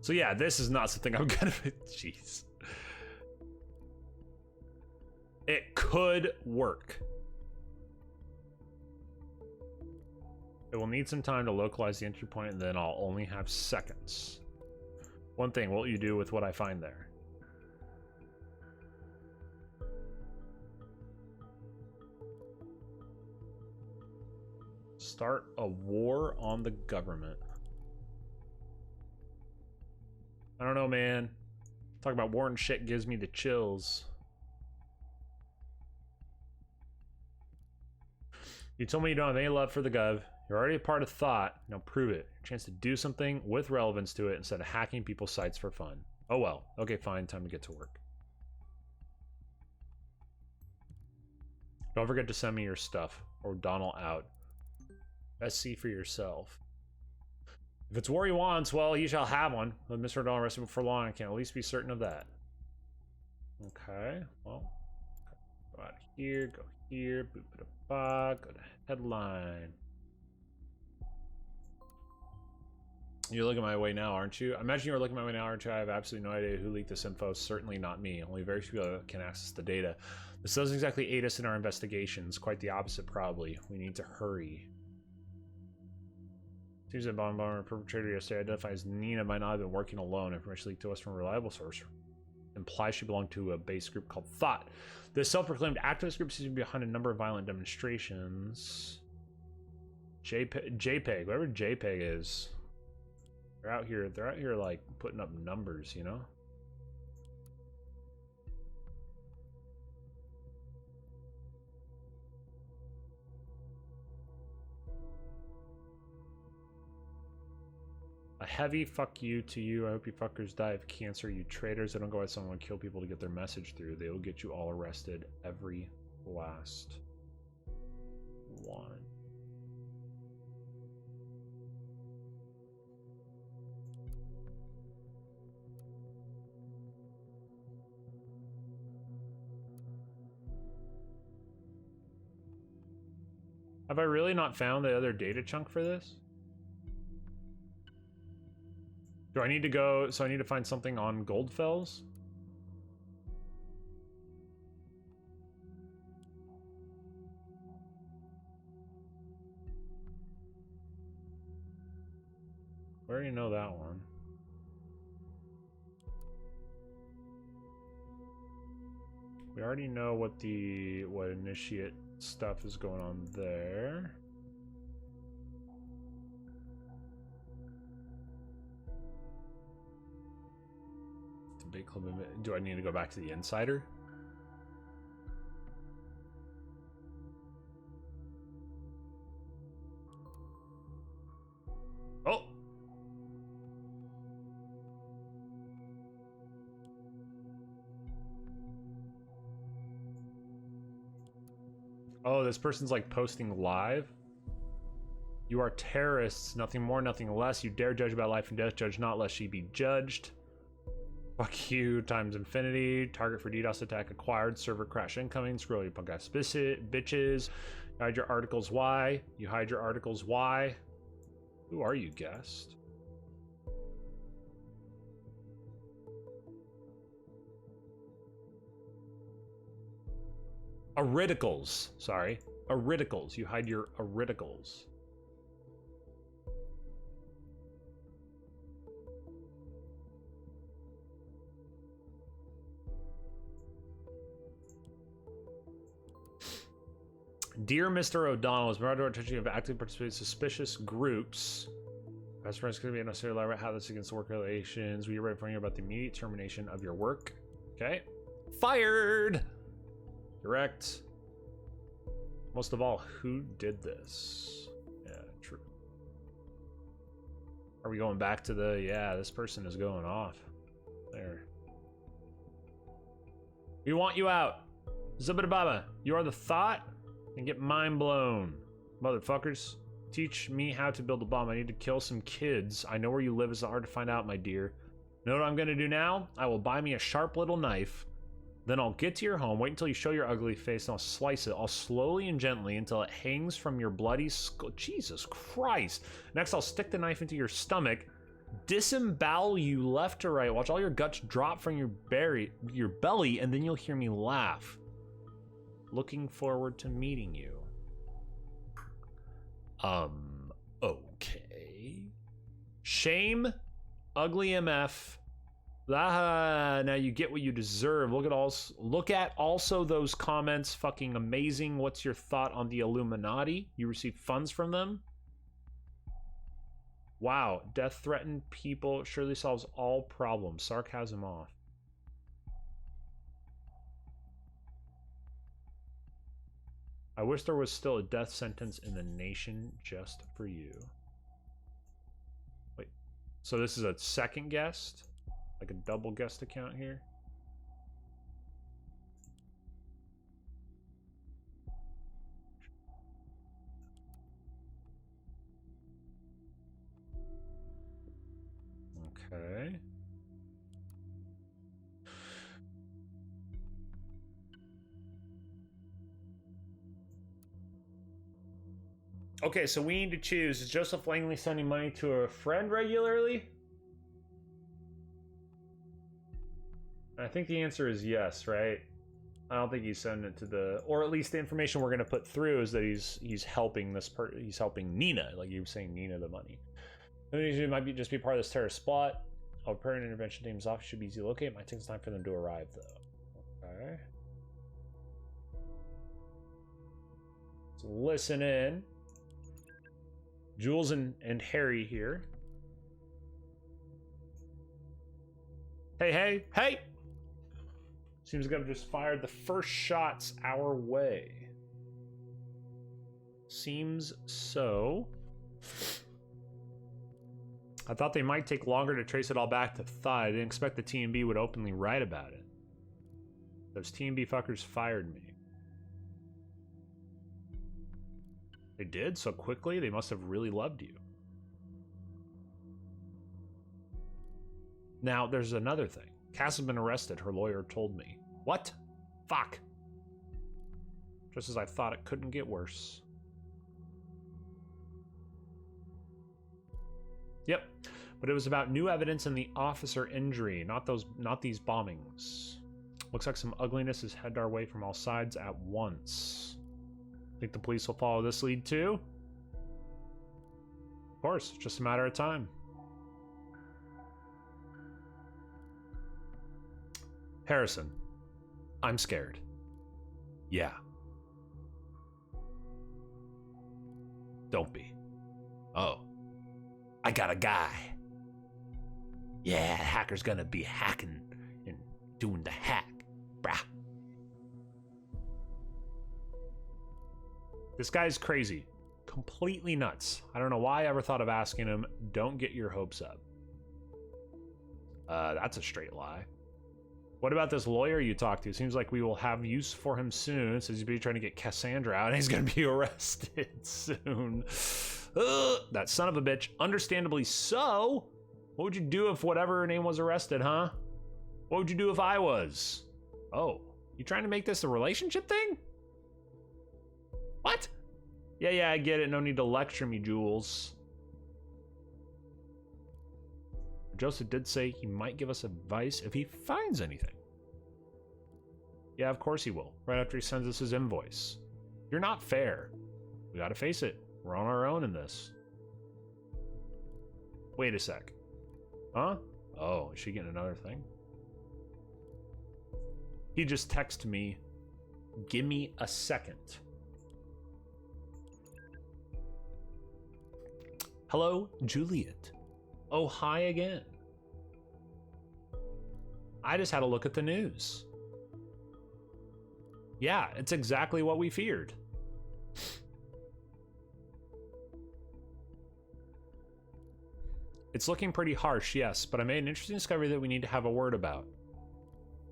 So yeah, this is not something I'm gonna... Jeez. It could work. It will need some time to localize the entry point, and then I'll only have seconds. One thing, what will you do with what I find there? Start a war on the government. I don't know, man. Talk about war and shit gives me the chills. You told me you don't have any love for the gov. You're already a part of thought. Now prove it. A chance to do something with relevance to it instead of hacking people's sites for fun. Oh well. Okay, fine. Time to get to work. Don't forget to send me your stuff. Or Donald out. Best see for yourself. If it's war he wants, well, he shall have one. With Mr. O'Donnell arrested before long, I can at least be certain of that. Okay, well. Go out here, go here, boop it up, go to headline. You're looking my way now, aren't you? I imagine you're looking my way now, aren't you? I have absolutely no idea who leaked this info. Certainly not me. Only very few people can access the data. This doesn't exactly aid us in our investigations. Quite the opposite, probably. We need to hurry. Seems that bomb perpetrator yesterday identified as Nina might not have been working alone. Information leaked to us from a reliable source implies she belonged to a base group called Thought. This self-proclaimed activist group seems to be behind a number of violent demonstrations. JPEG, whatever JPEG is. They're out here like putting up numbers, you know? A heavy fuck you to you. I hope you fuckers die of cancer, you traitors. They don't go out someone and kill people to get their message through. They will get you all arrested. Every last one. Have I really not found the other data chunk for this? Do I need to go, so I need to find something on Goldfells? We already know that one. We already know what initiate stuff is going on there. The big club of, do I need to go back to the insider? Oh! Oh, this person's like posting live. You are terrorists, nothing more, nothing less. You dare judge about life and death, judge not lest ye be judged. Fuck you, times infinity. Target for DDoS attack acquired. Server crash incoming. Scroll you punk ass bitches. You hide your articles, why? You hide your articles, why? Who are you, guest? Aridicals, sorry. Aridicals. You hide your aridicals. Dear Mr. O'Donnell, as brought to our attention, you have actively participated in suspicious groups. Best friends could be unnecessary elaborate how this against the work relations. We are informing you about the immediate termination of your work. Okay. Fired! Direct. Most of all, who did this? Yeah, true. Are we going back to the... Yeah, this person is going off. There. We want you out. Zubidababa, you are the thought? And get mind blown. Motherfuckers. Teach me how to build a bomb. I need to kill some kids. I know where you live. It's hard to find out, my dear. Know what I'm gonna do now? I will buy me a sharp little knife. Then I'll get to your home. Wait until you show your ugly face, and I'll slice it all slowly and gently until it hangs from your bloody skull. Jesus Christ. Next, I'll stick the knife into your stomach, disembowel you left to right. Watch all your guts drop from your belly, and then you'll hear me laugh. Looking forward to meeting you. Okay. Shame, ugly MF. Now you get what you deserve. Look at also those comments. Fucking amazing. What's your thought on the Illuminati? You receive funds from them? Wow. Death threatened people surely solves all problems. Sarcasm off. I wish there was still a death sentence in the nation just for you. Wait, so this is a second guest? Like a double guest account here? Okay. Okay, so we need to choose. Is Joseph Langley sending money to a friend regularly? I think the answer is yes, right? I don't think he's sending it to the, or at least the information we're going to put through is that he's helping he's helping Nina, like you were saying, Nina the money. It might just be part of this terrorist plot. Our permanent intervention team's office should be easy to locate. It might take some time for them to arrive, though. Okay. So listen in. Jules and Harry here. Hey! Seems like I've just fired the first shots our way. Seems so. I thought they might take longer to trace it all back to Thigh. I didn't expect the TMB would openly write about it. Those TMB fuckers fired me. They did? So quickly? They must have really loved you. Now, there's another thing. Cass has been arrested, her lawyer told me. What? Fuck. Just as I thought, it couldn't get worse. Yep, but it was about new evidence in the officer injury, not these bombings. Looks like some ugliness is headed our way from all sides at once. Think the police will follow this lead too? Of course, it's just a matter of time. Harrison, I'm scared. Yeah. Don't be. Oh. I got a guy. Yeah, hacker's gonna be hacking and doing the hack, brah. This guy's crazy. Completely nuts. I don't know why I ever thought of asking him. Don't get your hopes up. That's a straight lie. What about this lawyer you talked to? Seems like we will have use for him soon. Says he's trying to get Cassandra out and he's gonna be arrested soon. That son of a bitch. Understandably so. What would you do if whatever her name was arrested, huh? What would you do if I was? Oh, you trying to make this a relationship thing? What? Yeah, I get it. No need to lecture me, Jules. Joseph did say he might give us advice if he finds anything. Yeah, of course he will. Right after he sends us his invoice. You're not fair. We gotta face it. We're on our own in this. Wait a sec. Huh? Oh, is she getting another thing? He just texted me, give me a second. Hello, Juliet. Oh, hi again. I just had a look at the news. Yeah, it's exactly what we feared. It's looking pretty harsh, yes, but I made an interesting discovery that we need to have a word about.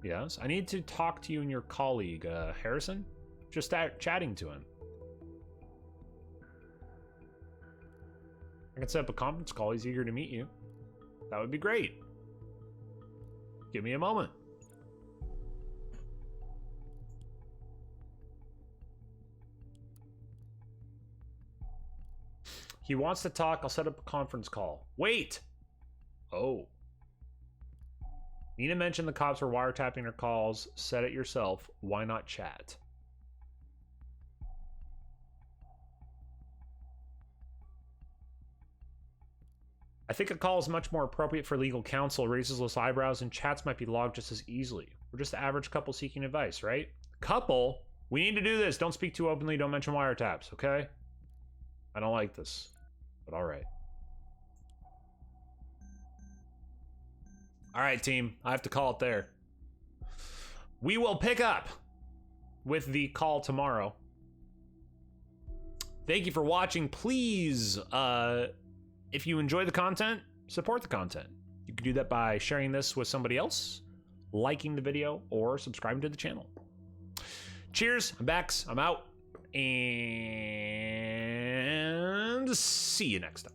Yes, I need to talk to you and your colleague, Harrison. Just chatting to him. I can set up a conference call. He's eager to meet you. That would be great. Give me a moment. He wants to talk. I'll set up a conference call. Wait! Oh. Nina mentioned the cops were wiretapping her calls. Said it yourself. Why not chat? I think a call is much more appropriate for legal counsel. Raises less eyebrows, and chats might be logged just as easily. We're just the average couple seeking advice, right? Couple? We need to do this. Don't speak too openly. Don't mention wiretaps, okay? I don't like this, but all right. All right, team. I have to call it there. We will pick up with the call tomorrow. Thank you for watching. Please, if you enjoy the content, support the content. You can do that by sharing this with somebody else, liking the video, or subscribing to the channel. Cheers. I'm Bax. I'm out. And see you next time.